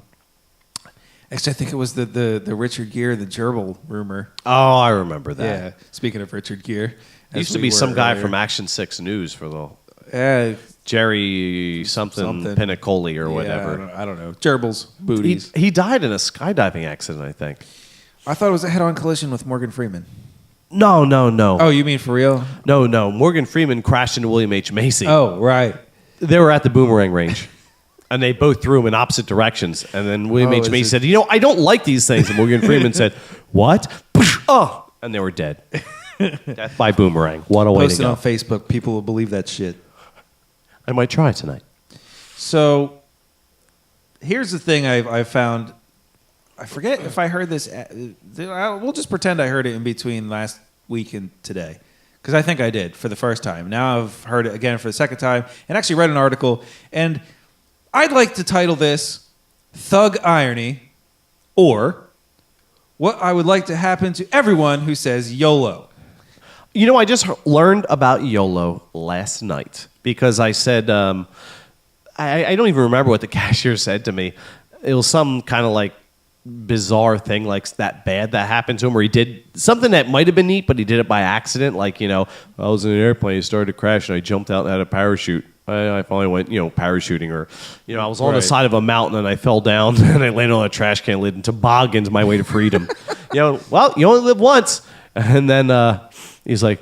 [SPEAKER 1] Actually, I think it was the Richard Gere, the gerbil rumor.
[SPEAKER 2] Oh, I remember that.
[SPEAKER 1] Yeah. Speaking of Richard Gere,
[SPEAKER 2] There used to be some guy from Action 6 News for the Jerry something Pinnacoli or whatever.
[SPEAKER 1] I don't know. Gerbils, booties.
[SPEAKER 2] He died in a skydiving accident, I think.
[SPEAKER 1] I thought it was a head-on collision with Morgan Freeman.
[SPEAKER 2] No.
[SPEAKER 1] Oh, you mean for real?
[SPEAKER 2] No. Morgan Freeman crashed into William H. Macy.
[SPEAKER 1] Oh, right.
[SPEAKER 2] They were at the boomerang range. And they both threw him in opposite directions. And then William H. Macy said, I don't like these things. And Morgan Freeman said, what? Oh. And they were dead. Death by boomerang. What a way to
[SPEAKER 1] Post it
[SPEAKER 2] go.
[SPEAKER 1] on Facebook. People will believe that shit.
[SPEAKER 2] I might try tonight.
[SPEAKER 1] So, here's the thing I found. I forget if I heard this. We'll just pretend I heard it in between last week and today. Because I think I did for the first time. Now I've heard it again for the second time. And actually read an article. And I'd like to title this Thug Irony, or what I would like to happen to everyone who says YOLO.
[SPEAKER 2] I just learned about YOLO last night because I said, I don't even remember what the cashier said to me. It was some kind of like bizarre thing, like that bad that happened to him, where he did something that might have been neat, but he did it by accident. Like, I was in an airplane, it started to crash, and I jumped out and had a parachute. I finally went, parachuting, or, I was on the side of a mountain and I fell down and I landed on a trash can lid and tobogganed my way to freedom. Well, you only live once. And then he's like,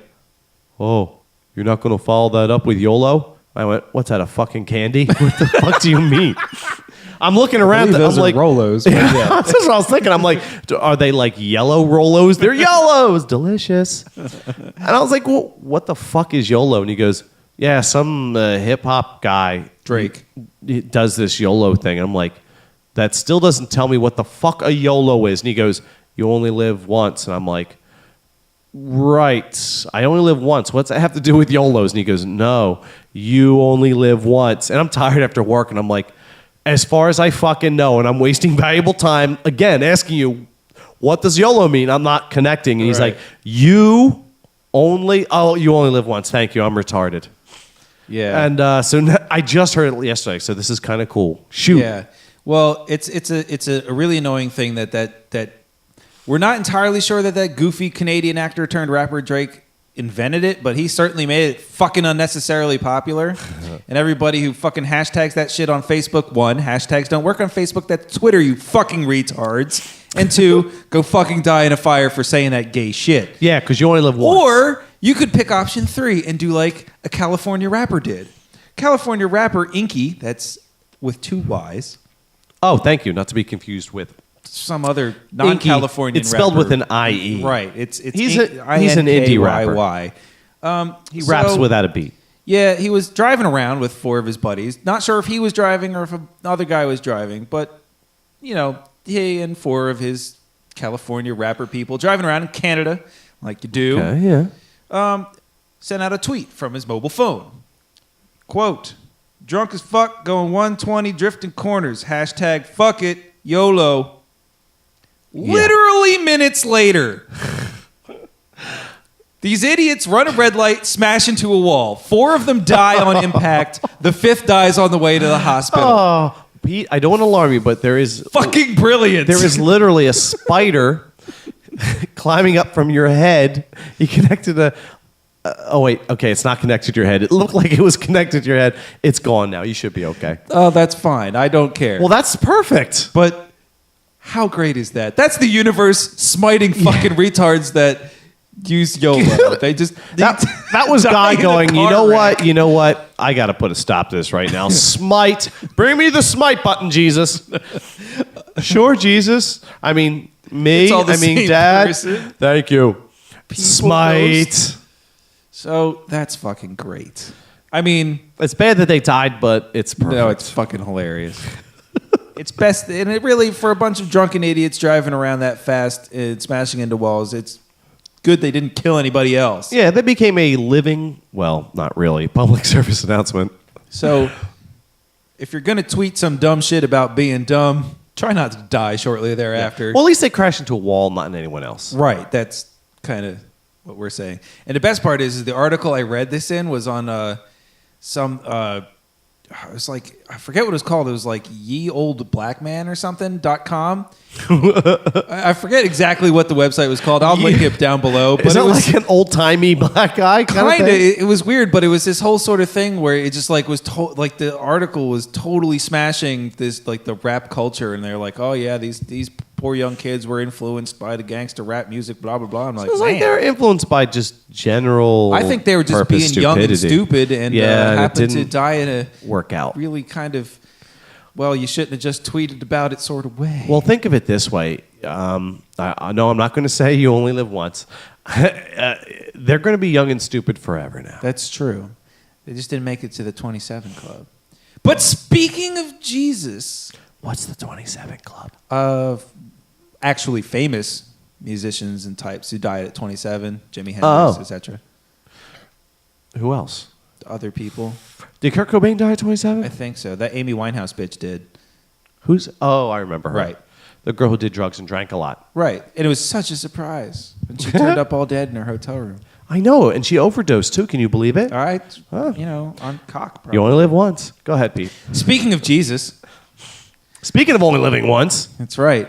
[SPEAKER 2] oh, you're not going to follow that up with YOLO? I went, what's that, a fucking candy? What the fuck do you mean? I'm looking around.
[SPEAKER 1] Those
[SPEAKER 2] I'm
[SPEAKER 1] are
[SPEAKER 2] like,
[SPEAKER 1] Rolos.
[SPEAKER 2] Yeah, that's what I was thinking. I'm like, are they like yellow Rolos? They're YOLOs. Delicious. And I was like, well, what the fuck is YOLO? And he goes, yeah, some hip-hop guy.
[SPEAKER 1] Drake.
[SPEAKER 2] He does this YOLO thing. And I'm like, that still doesn't tell me what the fuck a YOLO is. And he goes, you only live once. And I'm like, right. I only live once. What's that have to do with YOLOs? And he goes, no, you only live once. And I'm tired after work. And I'm like, as far as I fucking know, and I'm wasting valuable time, again, asking you, what does YOLO mean? I'm not connecting. And he's like, you only live once. Thank you. I'm retarded.
[SPEAKER 1] Yeah.
[SPEAKER 2] And I just heard it yesterday, so this is kind of cool. Shoot.
[SPEAKER 1] Yeah. Well, it's a really annoying thing that we're not entirely sure that goofy Canadian actor turned rapper Drake invented it, but he certainly made it fucking unnecessarily popular. And everybody who fucking hashtags that shit on Facebook, 1, hashtags don't work on Facebook, that's Twitter, you fucking retards. And 2, go fucking die in a fire for saying that gay shit.
[SPEAKER 2] Yeah, because you only live once.
[SPEAKER 1] Or you could pick option 3 and do like a California rapper did. California rapper Inky, that's with 2 Y's.
[SPEAKER 2] Oh, thank you. Not to be confused with
[SPEAKER 1] some other non-Californian
[SPEAKER 2] It's spelled
[SPEAKER 1] rapper.
[SPEAKER 2] with an I-E.
[SPEAKER 1] Right.
[SPEAKER 2] He's an indie rapper. He raps without a beat.
[SPEAKER 1] Yeah, he was driving around with 4 of his buddies. Not sure if he was driving or if another guy was driving, but, he and 4 of his California rapper people driving around in Canada, like you do,
[SPEAKER 2] Yeah.
[SPEAKER 1] sent out a tweet from his mobile phone. Quote, drunk as fuck, going 120, drifting corners, hashtag fuck it, YOLO. Yeah. Literally minutes later, these idiots run a red light, smash into a wall. 4 of them die on impact. The 5th dies on the way to the hospital.
[SPEAKER 2] Oh, Pete, I don't want to alarm you, but there is...
[SPEAKER 1] Fucking brilliant.
[SPEAKER 2] There is literally a spider climbing up from your head. He connected a... oh, wait. Okay, it's not connected to your head. It looked like it was connected to your head. It's gone now. You should be okay.
[SPEAKER 1] Oh, that's fine. I don't care.
[SPEAKER 2] Well, that's perfect.
[SPEAKER 1] But how great is that? That's the universe smiting fucking retards that use YOLO. They just...
[SPEAKER 2] That was God going, you know what? I got to put a stop to this right now. Smite. Bring me the smite button, Jesus. Sure, Jesus. I mean, me. I mean, Dad.
[SPEAKER 1] Person.
[SPEAKER 2] Thank you. Smite.
[SPEAKER 1] Knows. So that's fucking great. I mean...
[SPEAKER 2] It's bad that they died, but it's perfect.
[SPEAKER 1] No, it's fucking hilarious. It's best... And it really, for a bunch of drunken idiots driving around that fast and smashing into walls, it's good they didn't kill anybody else.
[SPEAKER 2] Yeah, that became a living... Well, not really. Public service announcement.
[SPEAKER 1] So, if you're going to tweet some dumb shit about being dumb, try not to die shortly thereafter.
[SPEAKER 2] Well, at least they crashed into a wall, not in anyone else.
[SPEAKER 1] Right. That's kind of what we're saying. And the best part is the article I read this in was on some... it was like, I forget what it was called. It was like Ye Old Black Man or something .com. I forget exactly what the website was called. I'll link it down below. But
[SPEAKER 2] Is
[SPEAKER 1] it
[SPEAKER 2] that
[SPEAKER 1] was
[SPEAKER 2] like an old-timey black guy kind of thing?
[SPEAKER 1] It was weird, but it was this whole sort of thing where it just like was like the article was totally smashing this like the rap culture, and they're like, oh yeah, these poor young kids were influenced by the gangster rap music, blah blah blah. I'm like,
[SPEAKER 2] it's like they're influenced by just general.
[SPEAKER 1] I think they were just being young and stupid, and happened to die in a
[SPEAKER 2] workout.
[SPEAKER 1] Really kind of. Well, you shouldn't have just tweeted about it sort of way.
[SPEAKER 2] Well, think of it this way. I know I'm not going to say you only live once. They're going to be young and stupid forever now.
[SPEAKER 1] That's true. They just didn't make it to the 27 Club. But speaking of Jesus...
[SPEAKER 2] What's the 27 Club?
[SPEAKER 1] Of actually famous musicians and types who died at 27. Jimi Hendrix, etc.
[SPEAKER 2] Who else?
[SPEAKER 1] Other people.
[SPEAKER 2] Did Kurt Cobain die at 27?
[SPEAKER 1] I think so. That Amy Winehouse bitch did.
[SPEAKER 2] Who's? Oh, I remember her.
[SPEAKER 1] Right.
[SPEAKER 2] The girl who did drugs and drank a lot.
[SPEAKER 1] Right. And it was such a surprise when she turned up all dead in her hotel room.
[SPEAKER 2] I know. And she overdosed, too. Can you believe it?
[SPEAKER 1] All right. On cock, probably.
[SPEAKER 2] You only live once. Go ahead, Pete.
[SPEAKER 1] Speaking of Jesus.
[SPEAKER 2] Speaking of only living once.
[SPEAKER 1] That's right.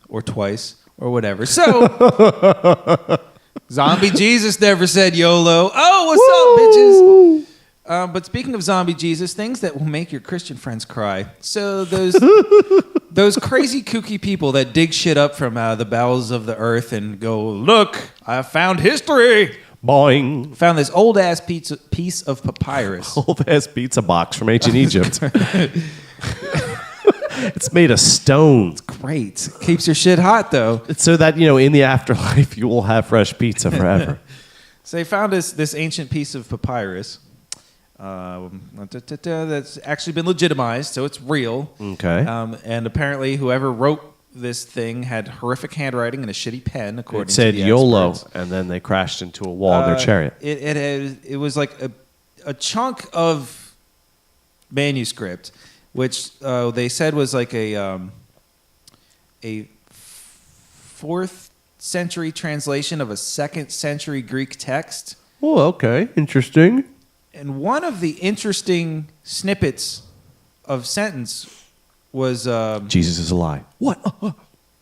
[SPEAKER 1] Or twice. Or whatever. So... Zombie Jesus never said YOLO. Oh, what's up, bitches? But speaking of zombie Jesus, things that will make your Christian friends cry. So those crazy kooky people that dig shit up from the bowels of the earth and go, look, I found history.
[SPEAKER 2] Boing.
[SPEAKER 1] Found this old ass piece of papyrus.
[SPEAKER 2] Old ass pizza box from ancient Egypt. It's made of stone.
[SPEAKER 1] Great. Keeps your shit hot though.
[SPEAKER 2] It's so that, in the afterlife, you will have fresh pizza forever.
[SPEAKER 1] So they found this ancient piece of papyrus. That's actually been legitimized, so it's real.
[SPEAKER 2] Okay.
[SPEAKER 1] And apparently, whoever wrote this thing had horrific handwriting and a shitty pen, according
[SPEAKER 2] It said
[SPEAKER 1] to the
[SPEAKER 2] YOLO,
[SPEAKER 1] experts.
[SPEAKER 2] and then they crashed into a wall in their chariot.
[SPEAKER 1] It was like a chunk of manuscript, which they said was like a 4th century translation of a 2nd century Greek text.
[SPEAKER 2] Oh, okay. Interesting.
[SPEAKER 1] And one of the interesting snippets of sentence was
[SPEAKER 2] Jesus is a lie. What?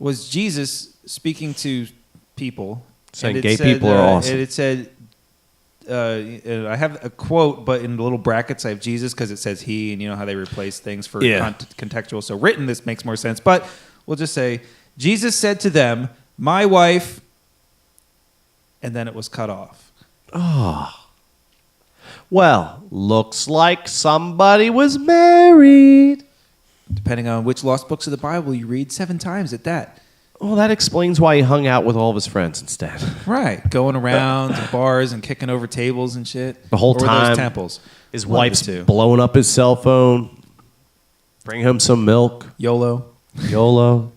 [SPEAKER 1] was Jesus speaking to people.
[SPEAKER 2] Saying
[SPEAKER 1] And it
[SPEAKER 2] gay
[SPEAKER 1] said,
[SPEAKER 2] people are awesome.
[SPEAKER 1] And it said, I have a quote, but in little brackets I have Jesus because it says he, and you know how they replace things for contextual. So written, this makes more sense. But we'll just say, Jesus said to them, my wife, and then it was cut off.
[SPEAKER 2] Oh. Well, looks like somebody was married.
[SPEAKER 1] Depending on which lost books of the Bible you read, 7 times at that.
[SPEAKER 2] Well, that explains why he hung out with all of his friends instead.
[SPEAKER 1] Right. Going around to bars and kicking over tables and shit.
[SPEAKER 2] The whole
[SPEAKER 1] or
[SPEAKER 2] time,
[SPEAKER 1] those temples.
[SPEAKER 2] His
[SPEAKER 1] One of
[SPEAKER 2] wife's
[SPEAKER 1] the two.
[SPEAKER 2] blowing up his cell phone. Bring him some milk.
[SPEAKER 1] YOLO.
[SPEAKER 2] YOLO.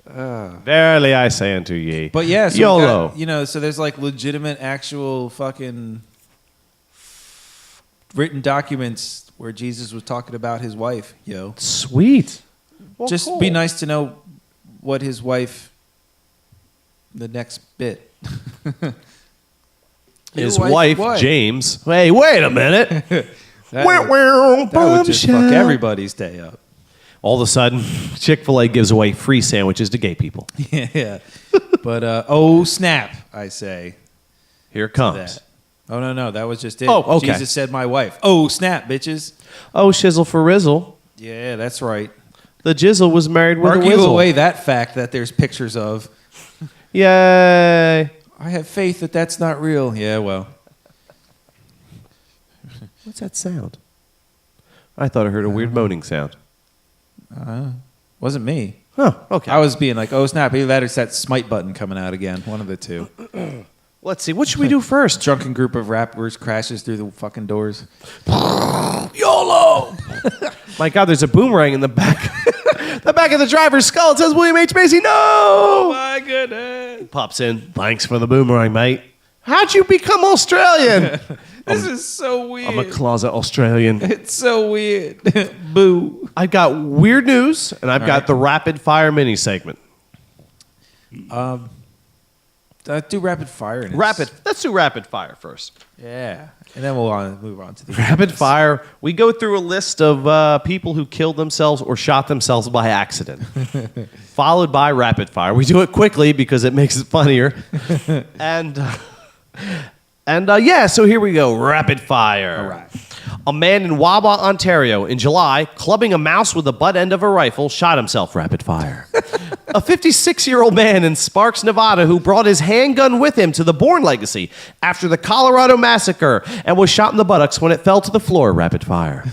[SPEAKER 2] Verily I say unto ye.
[SPEAKER 1] But yeah, so
[SPEAKER 2] YOLO.
[SPEAKER 1] we got, so there's like legitimate, actual fucking written documents where Jesus was talking about his wife, yo.
[SPEAKER 2] Sweet. Well,
[SPEAKER 1] Just
[SPEAKER 2] cool.
[SPEAKER 1] be nice to know what his wife, the next bit.
[SPEAKER 2] His
[SPEAKER 1] Your
[SPEAKER 2] wife,
[SPEAKER 1] what?
[SPEAKER 2] James. Hey, wait a minute.
[SPEAKER 1] That would just fuck everybody's day up.
[SPEAKER 2] All of a sudden, Chick-fil-A gives away free sandwiches to gay people.
[SPEAKER 1] Yeah. But, oh, snap, I say.
[SPEAKER 2] Here it comes.
[SPEAKER 1] That. Oh, no, that was just it.
[SPEAKER 2] Oh, okay.
[SPEAKER 1] Jesus said my wife. Oh, snap, bitches.
[SPEAKER 2] Oh, shizzle for rizzle.
[SPEAKER 1] Yeah, that's right.
[SPEAKER 2] The jizzle was married with
[SPEAKER 1] Argue
[SPEAKER 2] a whizzle.
[SPEAKER 1] away that fact that there's pictures of.
[SPEAKER 2] Yay.
[SPEAKER 1] I have faith that that's not real. Yeah, well.
[SPEAKER 2] What's that sound? I thought I heard a weird moaning sound.
[SPEAKER 1] Wasn't me.
[SPEAKER 2] Huh, okay.
[SPEAKER 1] I was being like, oh, snap. Either that or it's that smite button coming out again. One of the two.
[SPEAKER 2] Let's see. What should we do first?
[SPEAKER 1] Drunken group of rappers crashes through the fucking doors.
[SPEAKER 2] YOLO! My God, there's a boomerang in the back. The back of the driver's skull. It says William H. Macy. No!
[SPEAKER 1] Oh, my goodness.
[SPEAKER 2] Pops in. Thanks for the boomerang, mate. How'd you become Australian?
[SPEAKER 1] This is so weird.
[SPEAKER 2] I'm a closet Australian.
[SPEAKER 1] It's so weird. Boo.
[SPEAKER 2] I've got weird news, and I've got the rapid fire mini segment.
[SPEAKER 1] Do rapid fire. And
[SPEAKER 2] Let's do rapid fire first.
[SPEAKER 1] Yeah. And then we'll move on to the
[SPEAKER 2] Rapid fire. We go through a list of people who killed themselves or shot themselves by accident, followed by rapid fire. We do it quickly because it makes it funnier. So here we go. Rapid fire.
[SPEAKER 1] All right.
[SPEAKER 2] A man in Wawa, Ontario, in July, clubbing a mouse with the butt end of a rifle, shot himself. Rapid fire. A 56-year-old man in Sparks, Nevada, who brought his handgun with him to the Bourne Legacy after the Colorado massacre and was shot in the buttocks when it fell to the floor. Rapid fire.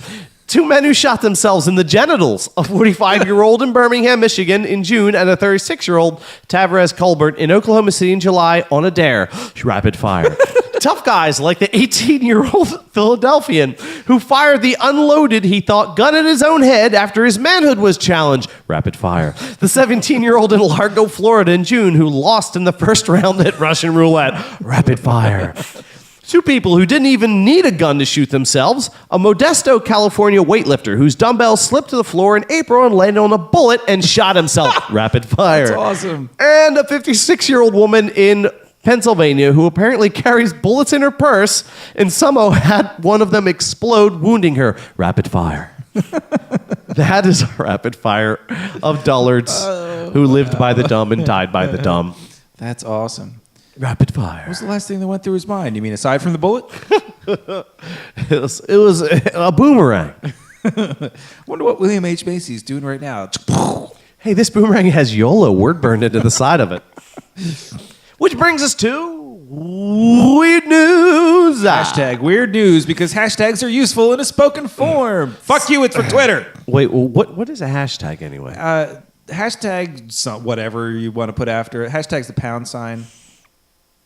[SPEAKER 2] 2 men who shot themselves in the genitals. A 45-year-old in Birmingham, Michigan in June, and a 36-year-old Tavares Colbert in Oklahoma City in July on a dare. Rapid fire. Tough guys like the 18-year-old Philadelphian who fired the unloaded, he thought, gun at his own head after his manhood was challenged. Rapid fire. The 17-year-old in Largo, Florida in June who lost in the first round at Russian roulette. Rapid fire. 2 people who didn't even need a gun to shoot themselves. A Modesto, California weightlifter whose dumbbells slipped to the floor in April and landed on a bullet and shot himself. Rapid fire.
[SPEAKER 1] That's awesome.
[SPEAKER 2] And a 56-year-old woman in Pennsylvania who apparently carries bullets in her purse and somehow had one of them explode, wounding her. Rapid fire. That is a rapid fire of dullards who lived by the dumb and died by the dumb.
[SPEAKER 1] That's awesome.
[SPEAKER 2] Rapid fire.
[SPEAKER 1] What was the last thing that went through his mind? You mean aside from the bullet?
[SPEAKER 2] It was a boomerang.
[SPEAKER 1] Wonder what William H. Macy's doing right now.
[SPEAKER 2] Hey, this boomerang has YOLO word burned into the side of it. Which brings us to weird news.
[SPEAKER 1] Hashtag weird news, because hashtags are useful in a spoken form. Fuck you, it's for Twitter.
[SPEAKER 2] Wait, well, what is a hashtag anyway?
[SPEAKER 1] Hashtag whatever you want to put after it. Hashtag's the pound sign.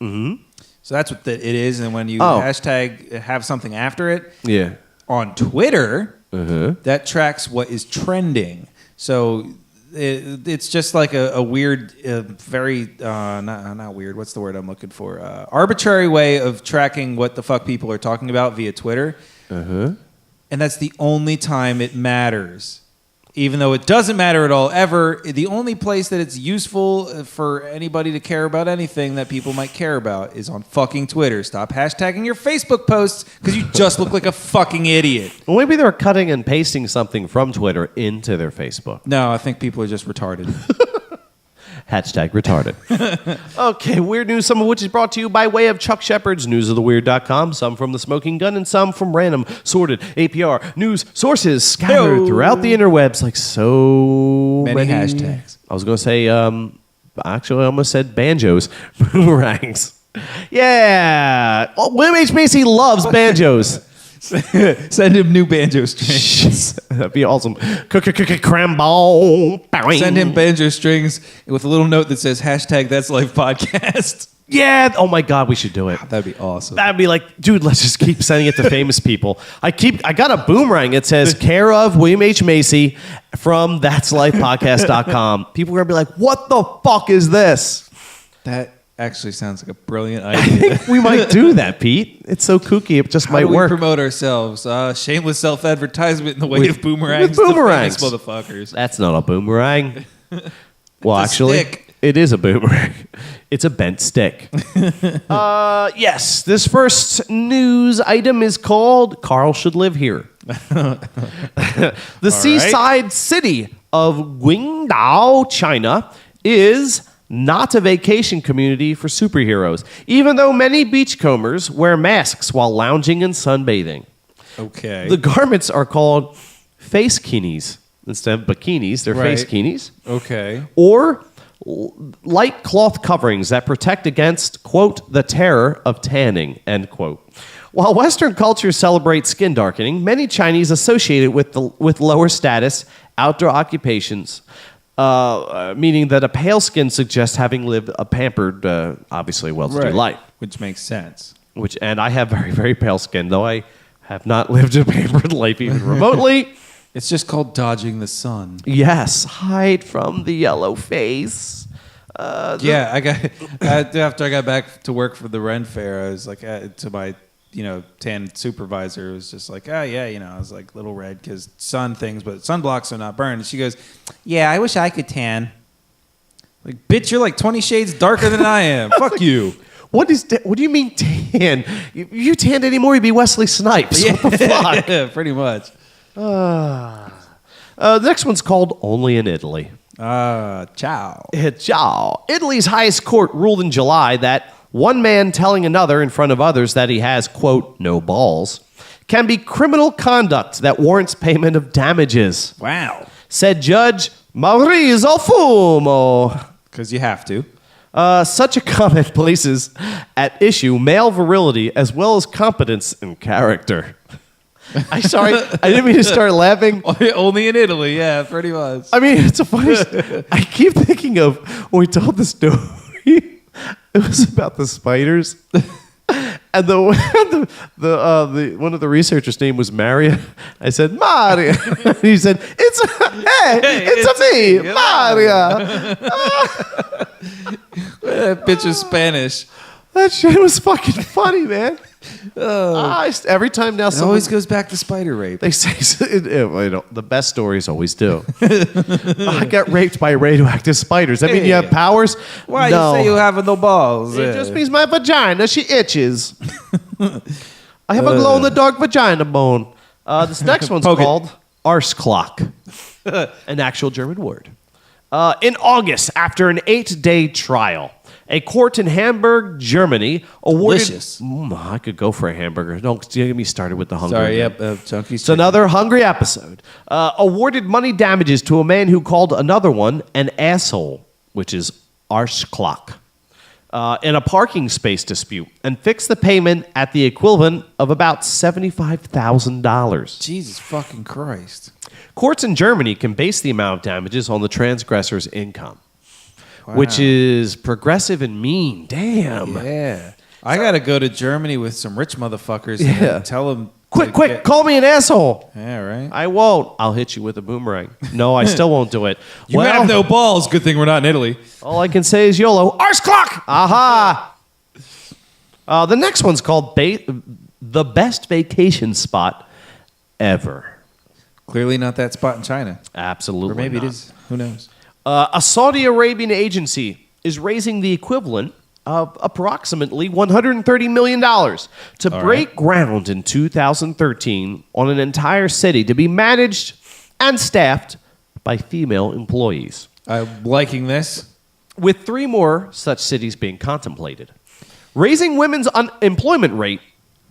[SPEAKER 1] Mm-hmm. So that's what it is. And when you hashtag have something after it,
[SPEAKER 2] Yeah.
[SPEAKER 1] on Twitter, that tracks what is trending. So it's just like a weird, very not weird. What's the word I'm looking for? Arbitrary way of tracking what the fuck people are talking about via Twitter. And that's the only time it matters. Even though it doesn't matter at all ever, the only place that it's useful for anybody to care about anything that people might care about is on fucking Twitter. Stop hashtagging your Facebook posts because you just look like a fucking idiot.
[SPEAKER 2] Well, maybe they're cutting and pasting something from Twitter into their Facebook.
[SPEAKER 1] No, I think people are just retarded.
[SPEAKER 2] Hashtag retarded. Okay, weird news, some of which is brought to you by way of Chuck Shepard's newsoftheweird.com, some from The Smoking Gun, and some from random, sorted APR news sources scattered throughout the interwebs like so
[SPEAKER 1] Many hashtags.
[SPEAKER 2] I was going to say, actually, I almost said banjos. Boomerangs. Yeah. Well, William H. Macy loves banjos.
[SPEAKER 1] Send him new banjo strings.
[SPEAKER 2] That'd be awesome. Crambo.
[SPEAKER 1] Send him banjo strings with a little note that says hashtag ThatsLifePodcast.
[SPEAKER 2] Yeah. Oh my God, we should do it.
[SPEAKER 1] That'd be awesome.
[SPEAKER 2] That'd be like, dude, let's just keep sending it to famous people. I got a boomerang. It says care of William H. Macy from ThatsLifePodcast.com. People are gonna be like, what the fuck is this?
[SPEAKER 1] That actually sounds like a brilliant
[SPEAKER 2] I
[SPEAKER 1] idea.
[SPEAKER 2] think we might do that, Pete. It's so kooky. It just
[SPEAKER 1] How
[SPEAKER 2] might
[SPEAKER 1] do we
[SPEAKER 2] work.
[SPEAKER 1] promote ourselves? Shameless self-advertisement in the way
[SPEAKER 2] With-
[SPEAKER 1] of boomerangs.
[SPEAKER 2] with boomerangs.
[SPEAKER 1] To famous motherfuckers.
[SPEAKER 2] That's not a boomerang. Well,
[SPEAKER 1] It's a
[SPEAKER 2] actually,
[SPEAKER 1] stick.
[SPEAKER 2] it is a boomerang. It's a bent stick. Yes, this first news item is called Carl Should Live Here. The seaside city of Qingdao, China, is not a vacation community for superheroes, even though many beachcombers wear masks while lounging and sunbathing.
[SPEAKER 1] Okay.
[SPEAKER 2] The garments are called face kinis. Instead of bikinis, they're face
[SPEAKER 1] Right.
[SPEAKER 2] kinis.
[SPEAKER 1] Okay.
[SPEAKER 2] Or light cloth coverings that protect against, quote, the terror of tanning, end quote. While Western cultures celebrate skin darkening, many Chinese associate it with lower status outdoor occupations, meaning that a pale skin suggests having lived a pampered, obviously well-to-do life.
[SPEAKER 1] Which makes sense.
[SPEAKER 2] And I have very, very pale skin, though I have not lived a pampered life even remotely.
[SPEAKER 1] It's just called dodging the sun.
[SPEAKER 2] Yes, hide from the yellow face.
[SPEAKER 1] Yeah, after I got back to work for the Ren Fair, I was like to my tan supervisor. It was just like, oh yeah, I was like little red because sun things, but sunblocks are not burned. And she goes, yeah, I wish I could tan. Like, bitch, you're like 20 shades darker than I am. Fuck you.
[SPEAKER 2] What do you mean tan? If you tanned anymore, you'd be Wesley Snipes.
[SPEAKER 1] Yeah,
[SPEAKER 2] What the fuck?
[SPEAKER 1] pretty much.
[SPEAKER 2] The next one's called Only in Italy.
[SPEAKER 1] Ciao.
[SPEAKER 2] Ciao. Italy's highest court ruled in July that one man telling another in front of others that he has, quote, no balls, can be criminal conduct that warrants payment of damages.
[SPEAKER 1] Wow.
[SPEAKER 2] Said Judge Maurizio Fumo.
[SPEAKER 1] Because you have to.
[SPEAKER 2] Such a comment places at issue male virility as well as competence and character. I didn't mean to start laughing.
[SPEAKER 1] Only in Italy, yeah, pretty much.
[SPEAKER 2] I mean, it's a funny. I keep thinking of when we told the story. It was about the spiders, and the one of the researchers' name was Maria. I said Maria. He said, "It's me, Maria."
[SPEAKER 1] That bitch is Spanish.
[SPEAKER 2] That shit was fucking funny, man. Every time now,
[SPEAKER 1] It always goes back to spider rape.
[SPEAKER 2] they say the best stories always do. I got raped by radioactive spiders. I mean, you have powers?
[SPEAKER 1] Why
[SPEAKER 2] No.
[SPEAKER 1] you say you have no balls?
[SPEAKER 2] It just means my vagina, she itches. I have a glow-in-the-dark vagina bone. This next one's
[SPEAKER 1] Poke it.
[SPEAKER 2] called arse clock, an actual German word. In August, after an 8-day trial, A court in Hamburg, Germany, awarded...
[SPEAKER 1] Delicious.
[SPEAKER 2] I could go for a hamburger. Don't get me started with the hunger.
[SPEAKER 1] Sorry,
[SPEAKER 2] again.
[SPEAKER 1] yep. Chunky.
[SPEAKER 2] It's another hungry episode. Awarded money damages to a man who called another one an asshole, which is Arschloch, in a parking space dispute, and fixed the payment at the equivalent of about $75,000.
[SPEAKER 1] Jesus fucking Christ.
[SPEAKER 2] Courts in Germany can base the amount of damages on the transgressor's income,
[SPEAKER 1] Wow.
[SPEAKER 2] which is progressive and mean. Damn.
[SPEAKER 1] Yeah. I got to go to Germany with some rich motherfuckers
[SPEAKER 2] Yeah.
[SPEAKER 1] and tell them.
[SPEAKER 2] Quick, call me an asshole.
[SPEAKER 1] Yeah, right.
[SPEAKER 2] I won't. I'll hit you with a boomerang. No, I still won't do it.
[SPEAKER 1] You
[SPEAKER 2] Well,
[SPEAKER 1] have no balls. Good thing we're not in Italy.
[SPEAKER 2] all I can say is YOLO. Arschloch! Aha! The next one's called The Best Vacation Spot Ever.
[SPEAKER 1] Clearly not that spot in China.
[SPEAKER 2] Absolutely
[SPEAKER 1] Or maybe
[SPEAKER 2] not.
[SPEAKER 1] it is. Who knows?
[SPEAKER 2] A Saudi Arabian agency is raising the equivalent of approximately $130 million to break ground in 2013 on an entire city to be managed and staffed by female employees,
[SPEAKER 1] I'm liking this.
[SPEAKER 2] with 3 more such cities being contemplated. Raising women's unemployment rate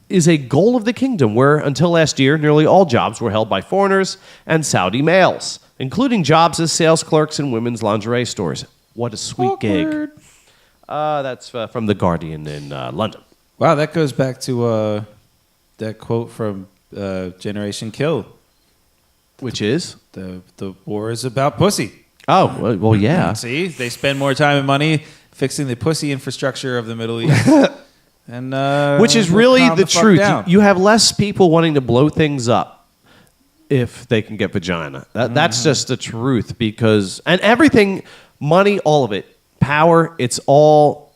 [SPEAKER 2] is a goal of the kingdom where, until last year, nearly all jobs were held by foreigners and Saudi males, including jobs as sales clerks in women's lingerie stores. What a sweet gig. That's from The Guardian in London.
[SPEAKER 1] Wow, that goes back to that quote from Generation Kill.
[SPEAKER 2] Which is?
[SPEAKER 1] The war is about pussy.
[SPEAKER 2] Oh, well, yeah.
[SPEAKER 1] See, they spend more time and money fixing the pussy infrastructure of the Middle East. And
[SPEAKER 2] Which is
[SPEAKER 1] we'll
[SPEAKER 2] really
[SPEAKER 1] calm
[SPEAKER 2] the
[SPEAKER 1] fuck
[SPEAKER 2] truth.
[SPEAKER 1] down.
[SPEAKER 2] You have less people wanting to blow things up if they can get vagina. That's just the truth because... And everything, money, all of it, power, it's all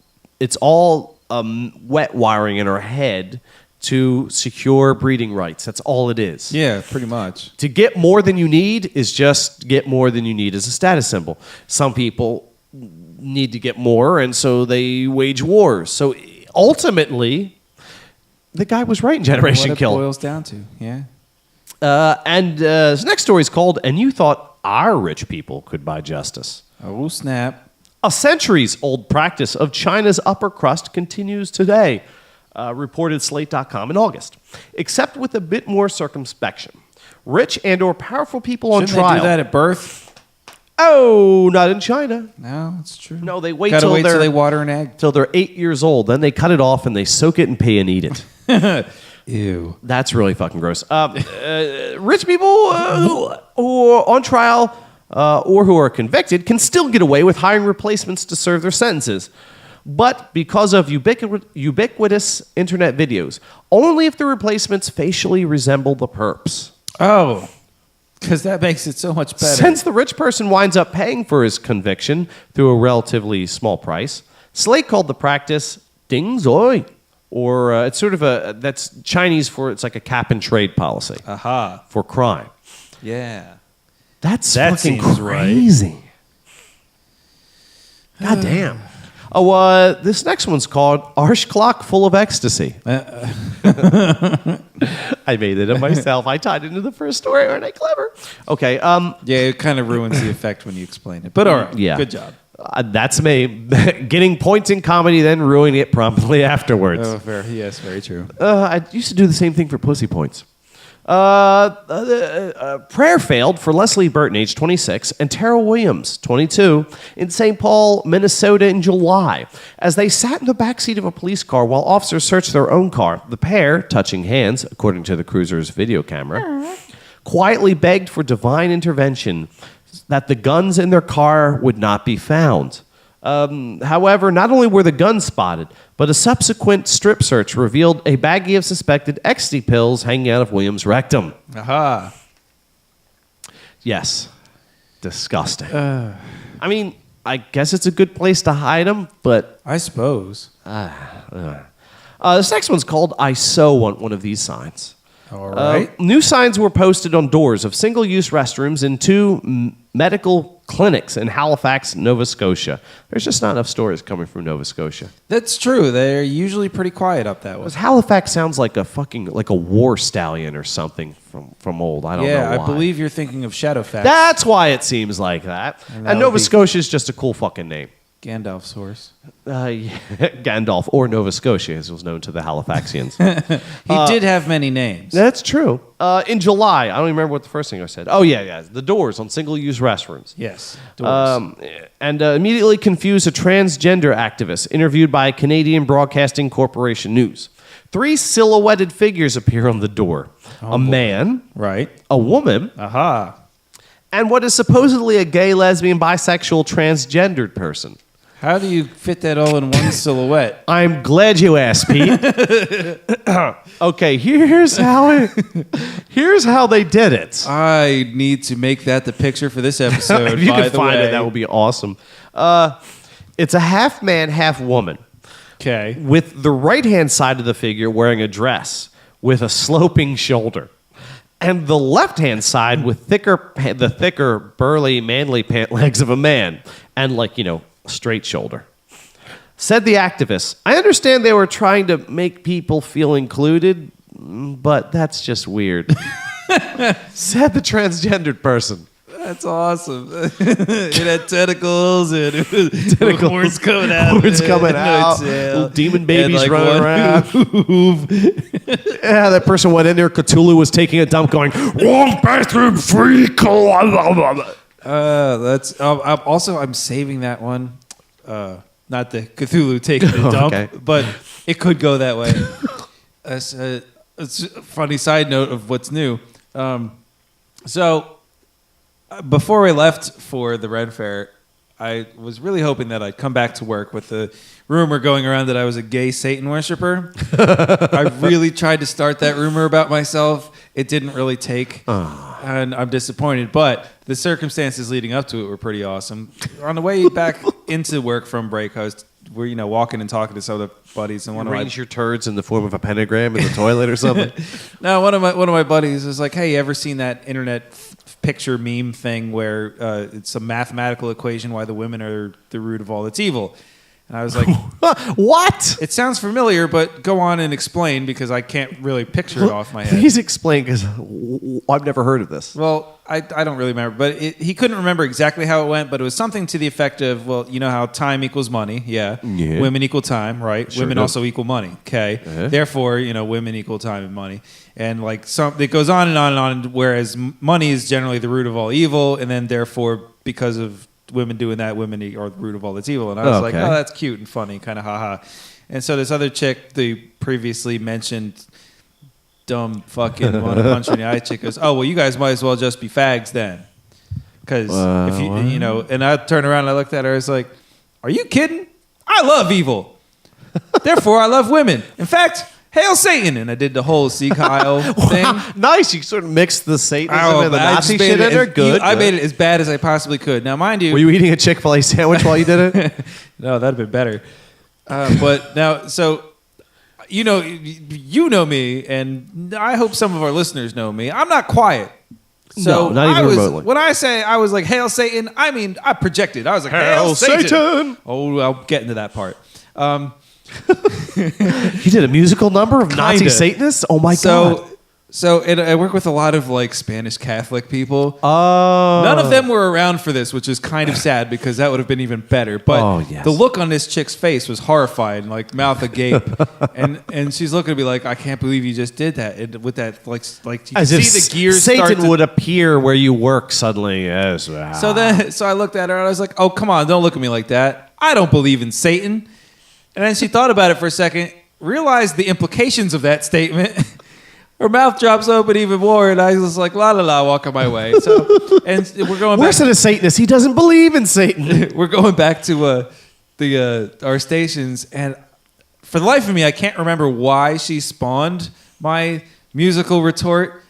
[SPEAKER 2] wet wiring in our head to secure breeding rights. That's all it is.
[SPEAKER 1] Yeah, pretty much.
[SPEAKER 2] To get more than you need is just get more than you need as a status symbol. Some people need to get more, and so they wage wars. So ultimately, the guy was right in Generation
[SPEAKER 1] What it
[SPEAKER 2] Kill.
[SPEAKER 1] boils down to, yeah.
[SPEAKER 2] And this next story is called, And You Thought Our Rich People Could Buy Justice.
[SPEAKER 1] Oh, snap.
[SPEAKER 2] A centuries-old practice of China's upper crust continues today, reported Slate.com in August, except with a bit more circumspection. Rich and or powerful people on
[SPEAKER 1] Shouldn't
[SPEAKER 2] trial.
[SPEAKER 1] they do that at birth?
[SPEAKER 2] Oh, not in China.
[SPEAKER 1] No, it's true.
[SPEAKER 2] No, they wait
[SPEAKER 1] Gotta
[SPEAKER 2] till
[SPEAKER 1] wait
[SPEAKER 2] they're
[SPEAKER 1] till they water an egg.
[SPEAKER 2] till they're 8 years old. Then they cut it off and they soak it in pee and eat it.
[SPEAKER 1] Ew.
[SPEAKER 2] That's really fucking gross. Rich people who are on trial or who are convicted can still get away with hiring replacements to serve their sentences. But because of ubiquitous internet videos, only if the replacements facially resemble the perps.
[SPEAKER 1] Oh, because that makes it so much better.
[SPEAKER 2] Since the rich person winds up paying for his conviction through a relatively small price, Slate called the practice ding zoi, or it's sort of that's Chinese for, it's like a cap and trade policy
[SPEAKER 1] Aha.
[SPEAKER 2] for crime.
[SPEAKER 1] Yeah.
[SPEAKER 2] That
[SPEAKER 1] seems
[SPEAKER 2] fucking
[SPEAKER 1] right.
[SPEAKER 2] crazy. God damn. Oh, this next one's called Arschloch Full of Ecstasy. I made it up myself. I tied it into the first story. Aren't I clever? Okay.
[SPEAKER 1] Yeah, it kind of ruins the effect when you explain it. But all right.
[SPEAKER 2] Yeah.
[SPEAKER 1] Good job.
[SPEAKER 2] That's me. Getting points in comedy, then ruining it promptly afterwards.
[SPEAKER 1] Oh, fair. Yes, very true.
[SPEAKER 2] I used to do the same thing for pussy points. Prayer failed for Leslie Burton, age 26, and Tara Williams, 22, in St. Paul, Minnesota in July. As they sat in the backseat of a police car while officers searched their own car, the pair, touching hands, according to the cruiser's video camera, quietly begged for divine intervention that the guns in their car would not be found. However, not only were the guns spotted, but a subsequent strip search revealed a baggie of suspected ecstasy pills hanging out of Williams' rectum.
[SPEAKER 1] Aha.
[SPEAKER 2] Yes. Disgusting. I mean, I guess it's a good place to hide them, but
[SPEAKER 1] I suppose.
[SPEAKER 2] this next one's called I So Want One of These Signs.
[SPEAKER 1] All right.
[SPEAKER 2] New signs were posted on doors of single-use restrooms in 2 medical clinics in Halifax, Nova Scotia. There's just not enough stories coming from Nova Scotia.
[SPEAKER 1] That's true. They're usually pretty quiet up that way.
[SPEAKER 2] Because Halifax sounds like a fucking like a war stallion or something from old. I don't know
[SPEAKER 1] Yeah,
[SPEAKER 2] why.
[SPEAKER 1] I believe you're thinking of Shadowfax.
[SPEAKER 2] That's why it seems like that.
[SPEAKER 1] And
[SPEAKER 2] And
[SPEAKER 1] that
[SPEAKER 2] Nova
[SPEAKER 1] would be-
[SPEAKER 2] Scotia is just a cool fucking name.
[SPEAKER 1] Gandalf's horse.
[SPEAKER 2] Gandalf, or Nova Scotia, as was known to the Halifaxians.
[SPEAKER 1] He did have many names.
[SPEAKER 2] That's true. In July, I don't even remember what the first thing I said. Oh, yeah. The doors on single-use restrooms.
[SPEAKER 1] Yes. Doors.
[SPEAKER 2] And immediately confused a transgender activist interviewed by Canadian Broadcasting Corporation News. 3 silhouetted figures appear on the door. A man,
[SPEAKER 1] right.
[SPEAKER 2] a woman,
[SPEAKER 1] Aha.
[SPEAKER 2] and what is supposedly a gay, lesbian, bisexual, transgendered person.
[SPEAKER 1] How do you fit that all in one silhouette?
[SPEAKER 2] I'm glad you asked, Pete. Okay, here's how they did it.
[SPEAKER 1] I need to make that the picture for this episode.
[SPEAKER 2] If you
[SPEAKER 1] by
[SPEAKER 2] can
[SPEAKER 1] the
[SPEAKER 2] find
[SPEAKER 1] way.
[SPEAKER 2] it, that would be awesome. It's a half man, half woman.
[SPEAKER 1] Okay.
[SPEAKER 2] With the right-hand side of the figure wearing a dress with a sloping shoulder. And the left-hand side with the thicker, burly, manly pant legs of a man. And straight shoulder. Said the activist, I understand they were trying to make people feel included, but that's just weird. Said the transgendered person.
[SPEAKER 1] That's awesome. It had tentacles and it was horns coming out.
[SPEAKER 2] Horns coming out. Little demon babies running around. Yeah, that person went in there. Cthulhu was taking a dump going, wrong bathroom, freak.
[SPEAKER 1] I'm saving that one. Not the Cthulhu taking the dump,
[SPEAKER 2] Okay.
[SPEAKER 1] but it could go that way. It's a funny side note of what's new. So before we left for the Ren Fair, I was really hoping that I'd come back to work with the rumor going around that I was a gay Satan worshiper. I really tried to start that rumor about myself. It didn't really take, and I'm disappointed. But the circumstances leading up to it were pretty awesome. On the way back into work from break, we're walking and talking to some of the buddies, and
[SPEAKER 2] Arrange your turds in the form of a pentagram in the toilet or something.
[SPEAKER 1] No, one of my buddies was like, "Hey, you ever seen that internet picture meme thing where it's a mathematical equation why the women are the root of all that's evil?" And I was like,
[SPEAKER 2] what?
[SPEAKER 1] It sounds familiar, but go on and explain because I can't really picture it off my head.
[SPEAKER 2] Please explain because I've never heard of this.
[SPEAKER 1] Well, I don't really remember, but he couldn't remember exactly how it went, but it was something to the effect of, well, you know how time equals money, yeah. Women equal time, right?
[SPEAKER 2] Sure
[SPEAKER 1] women
[SPEAKER 2] do.
[SPEAKER 1] also equal money, okay. Therefore, women equal time and money, and it goes on and on and on. Whereas money is generally the root of all evil, and then therefore, because of women doing that, women are the root of all that's evil. And I was like, oh, that's cute and funny, kind of haha. And so this other chick, the previously mentioned dumb fucking want to punch in the eye chick goes, oh, well, you guys might as well just be fags then. Because if and I turned around and I looked at her, I was like, are you kidding? I love evil. Therefore, I love women. In fact, hail Satan. And I did the whole see Kyle thing.
[SPEAKER 2] Nice. You sort of mixed the Satanism and the Nazi shit in there. Good.
[SPEAKER 1] I made it as bad as I possibly could. Now, mind you.
[SPEAKER 2] Were you eating a Chick-fil-A sandwich while you did it?
[SPEAKER 1] No, that'd have been better. But now, so, you know me, and I hope some of our listeners know me. I'm not quiet. So
[SPEAKER 2] no, not even remotely.
[SPEAKER 1] When I say I was like, hail Satan, I mean, I projected. I was like, hail Satan. Oh, I'll get into that part.
[SPEAKER 2] You did a musical number of Nazi Satanists? Oh my God.
[SPEAKER 1] So I work with a lot of like Spanish Catholic people.
[SPEAKER 2] Oh.
[SPEAKER 1] None of them were around for this, which is kind of sad because that would have been even better. But the look on this chick's face was horrified, like mouth agape, and she's looking at me like, I can't believe you just did that. And with that, like you
[SPEAKER 2] as
[SPEAKER 1] see
[SPEAKER 2] if
[SPEAKER 1] the gears.
[SPEAKER 2] Satan would appear where you work suddenly. Yes.
[SPEAKER 1] So I looked at her and I was like, oh come on, don't look at me like that. I don't believe in Satan. And then she thought about it for a second, realized the implications of that statement. Her mouth drops open even more, and I was like, la la la, walking my way. So, and we're going back.
[SPEAKER 2] Worse than a Satanist, he doesn't believe in Satan.
[SPEAKER 1] We're going back to our stations, and for the life of me, I can't remember why she spawned my musical retort.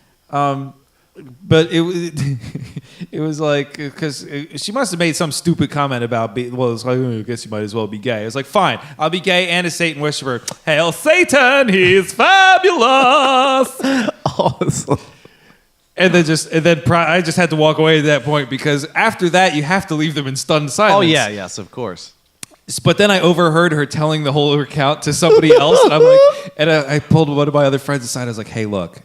[SPEAKER 1] But it was like, because she must have made some stupid comment about it's like, I guess you might as well be gay. I was like, fine, I'll be gay and a Satan worshiper. Hail Satan, he's fabulous.
[SPEAKER 2] Awesome.
[SPEAKER 1] And then I just had to walk away at that point because after that, you have to leave them in stunned silence.
[SPEAKER 2] Oh yeah, yes, of course.
[SPEAKER 1] But then I overheard her telling the whole account to somebody else, and I'm like, and I pulled one of my other friends aside. I was like, hey, look.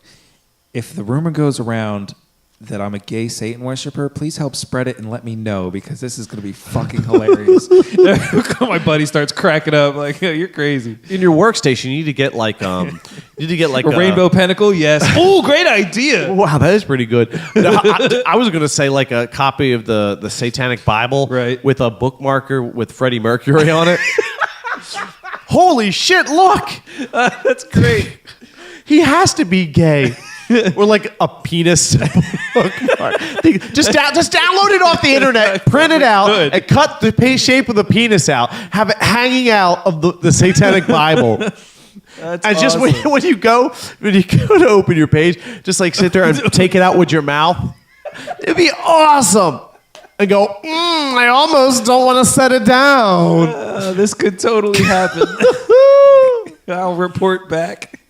[SPEAKER 1] If the rumor goes around that I'm a gay Satan worshiper, please help spread it and let me know because this is going to be fucking hilarious. My buddy starts cracking up like, "Yo, you're crazy."
[SPEAKER 2] In your workstation, you need to get like a
[SPEAKER 1] rainbow pentacle. Yes. Oh, great idea.
[SPEAKER 2] Wow, that is pretty good. No, I was going to say like a copy of the Satanic Bible,
[SPEAKER 1] right,
[SPEAKER 2] with a bookmarker with Freddie Mercury on it. Holy shit! Look,
[SPEAKER 1] that's great.
[SPEAKER 2] He has to be gay. Or like a penis bookmark. Just download it off the internet, print it out, and cut the shape of the penis out. Have it hanging out of the Satanic Bible.
[SPEAKER 1] That's
[SPEAKER 2] and
[SPEAKER 1] awesome.
[SPEAKER 2] Just when you go to open your page, just like sit there and take it out with your mouth. It'd be awesome. And go, I almost don't want to set it down.
[SPEAKER 1] This could totally happen. I'll report back.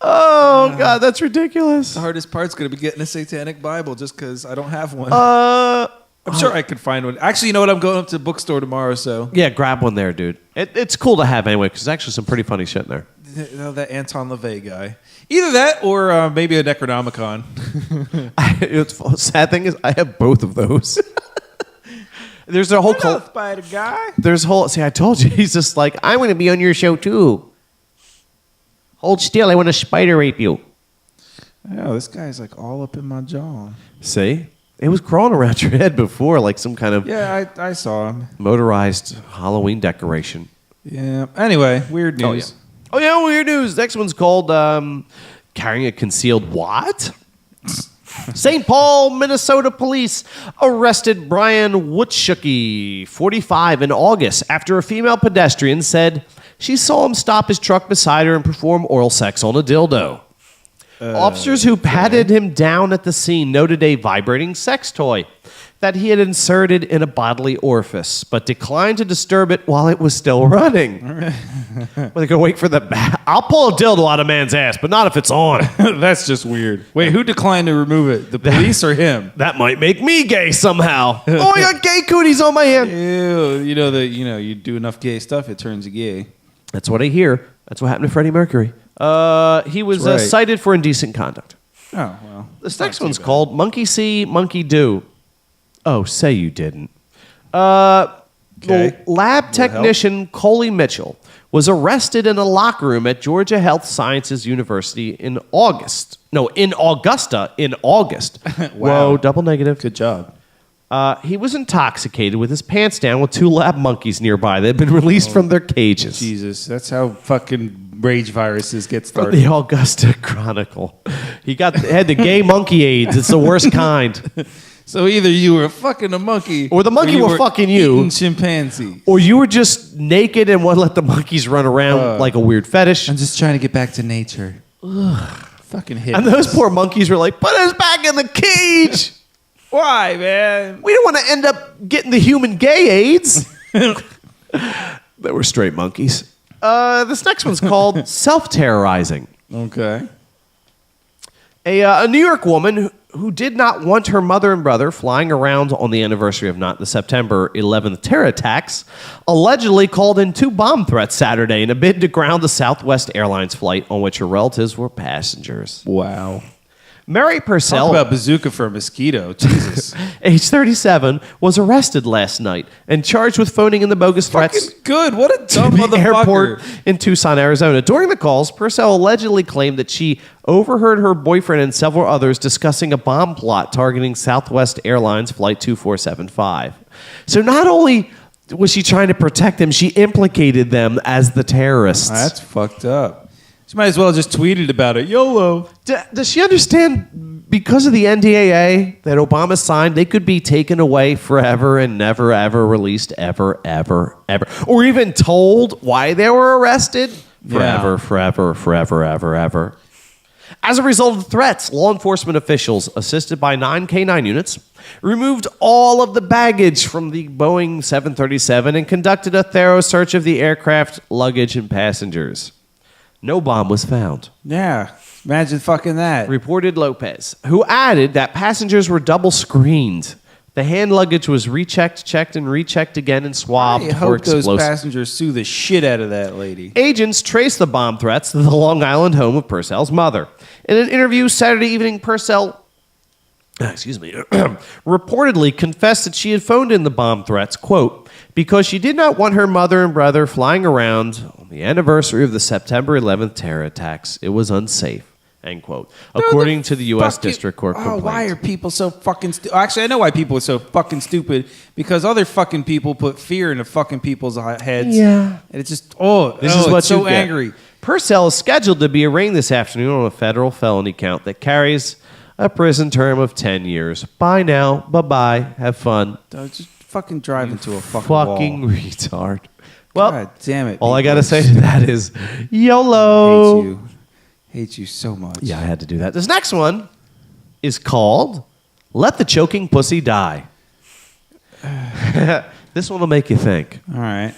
[SPEAKER 2] Oh, God, that's ridiculous.
[SPEAKER 1] The hardest part's going to be getting a Satanic Bible just because I don't have one. I'm sure I could find one. Actually, you know what? I'm going up to the bookstore tomorrow, so...
[SPEAKER 2] Yeah, grab one there, dude. It's cool to have anyway, because there's actually some pretty funny shit in there.
[SPEAKER 1] That Anton LaVey guy. Either that or maybe a Necronomicon.
[SPEAKER 2] Sad thing is, I have both of those. There's a whole...
[SPEAKER 1] Spider guy.
[SPEAKER 2] There's a whole... See, I told you, he's just like, I want to be on your show, too. Hold still, I want to spider rape you.
[SPEAKER 1] Oh, this guy's like all up in my jaw.
[SPEAKER 2] See? It was crawling around your head before, like some kind of...
[SPEAKER 1] Yeah, I saw him.
[SPEAKER 2] Motorized Halloween decoration.
[SPEAKER 1] Yeah. Anyway, weird news.
[SPEAKER 2] Oh, yeah, weird news. Next one's called Carrying a Concealed What? St. Paul, Minnesota police arrested Brian Woodshucky, 45, in August after a female pedestrian said she saw him stop his truck beside her and perform oral sex on a dildo. Officers who patted him down at the scene noted a vibrating sex toy that he had inserted in a bodily orifice, but declined to disturb it while it was still running. Well, they're going to wait for the... I'll pull a dildo out of a man's ass, but not if it's on.
[SPEAKER 1] That's just weird. Wait, who declined to remove it? The police or him?
[SPEAKER 2] That might make me gay somehow. Oh, I got gay cooties on my hand.
[SPEAKER 1] Ew. You do enough gay stuff, it turns you gay.
[SPEAKER 2] That's what I hear. That's what happened to Freddie Mercury. He was
[SPEAKER 1] right.
[SPEAKER 2] cited for indecent conduct.
[SPEAKER 1] Oh, well.
[SPEAKER 2] This next one's called Monkey See, Monkey Do. Oh, say you didn't. Lab technician Coley Mitchell was arrested in a locker room at Georgia Health Sciences University in Augusta. In August.
[SPEAKER 1] Wow.
[SPEAKER 2] Whoa, double negative.
[SPEAKER 1] Good job.
[SPEAKER 2] He was intoxicated with his pants down with two lab monkeys nearby that had been released from their cages.
[SPEAKER 1] Jesus, that's how fucking rage viruses get
[SPEAKER 2] From
[SPEAKER 1] started.
[SPEAKER 2] the Augusta Chronicle. He had the gay monkey AIDS. It's the worst kind.
[SPEAKER 1] So either you were fucking a monkey,
[SPEAKER 2] Or the monkey were fucking you.
[SPEAKER 1] eating chimpanzee.
[SPEAKER 2] Or you were just naked and want to let the monkeys run around like a weird fetish.
[SPEAKER 1] I'm just trying to get back to nature. Fucking hit.
[SPEAKER 2] And those poor monkeys were like, put us back in the cage.
[SPEAKER 1] Why, man?
[SPEAKER 2] We don't want to end up getting the human gay AIDS. They were straight monkeys. This next one's called Self-Terrorizing.
[SPEAKER 1] Okay.
[SPEAKER 2] A New York woman who did not want her mother and brother flying around on the anniversary of the September 11th terror attacks allegedly called in 2 bomb threats Saturday in a bid to ground the Southwest Airlines flight on which her relatives were passengers.
[SPEAKER 1] Wow.
[SPEAKER 2] Mary Purcell,
[SPEAKER 1] Talk about bazooka for a mosquito. Jesus.
[SPEAKER 2] age 37, was arrested last night and charged with phoning in the bogus threats
[SPEAKER 1] Fucking good. What a
[SPEAKER 2] to
[SPEAKER 1] dumb
[SPEAKER 2] the
[SPEAKER 1] motherfucker.
[SPEAKER 2] airport in Tucson, Arizona. During the calls, Purcell allegedly claimed that she overheard her boyfriend and several others discussing a bomb plot targeting Southwest Airlines Flight 2475. So not only was she trying to protect them, she implicated them as the terrorists.
[SPEAKER 1] That's fucked up. She might as well just tweeted about it. YOLO.
[SPEAKER 2] Does she understand, because of the NDAA that Obama signed, they could be taken away forever and never, ever released ever, ever, ever? Or even told why they were arrested? Forever,
[SPEAKER 1] Yeah.
[SPEAKER 2] forever, forever, ever, ever. As a result of the threats, law enforcement officials, assisted by 9 K9 units, removed all of the baggage from the Boeing 737 and conducted a thorough search of the aircraft, luggage, and passengers. No bomb was found,
[SPEAKER 1] Yeah. Imagine fucking that.
[SPEAKER 2] reported Lopez, who added that passengers were double screened. The hand luggage was rechecked, checked, and rechecked again and swabbed
[SPEAKER 1] I
[SPEAKER 2] for
[SPEAKER 1] hope those
[SPEAKER 2] explosives.
[SPEAKER 1] passengers sue the shit out of that lady.
[SPEAKER 2] Agents traced the bomb threats to the Long Island home of Purcell's mother. In an interview Saturday evening, Purcell reportedly confessed that she had phoned in the bomb threats, quote, because she did not want her mother and brother flying around on the anniversary of the September 11th terror attacks. It was unsafe, end quote, according to the U.S. District Court complaint.
[SPEAKER 1] Why are people so fucking stupid? Actually, I know why people are so fucking stupid. Because other fucking people put fear into fucking people's heads.
[SPEAKER 2] Yeah.
[SPEAKER 1] And it's just,
[SPEAKER 2] This is what's
[SPEAKER 1] so angry.
[SPEAKER 2] Purcell is scheduled to be arraigned this afternoon on a federal felony count that carries a prison term of 10 years. Bye now. Bye-bye. Have fun.
[SPEAKER 1] Just fucking drive into a fucking wall.
[SPEAKER 2] Retard. Well,
[SPEAKER 1] God damn it.
[SPEAKER 2] all I got to say to that is YOLO.
[SPEAKER 1] Hate you so much.
[SPEAKER 2] Yeah, I had to do that. This next one is called Let the Choking Pussy Die. This one will make you think.
[SPEAKER 1] All right.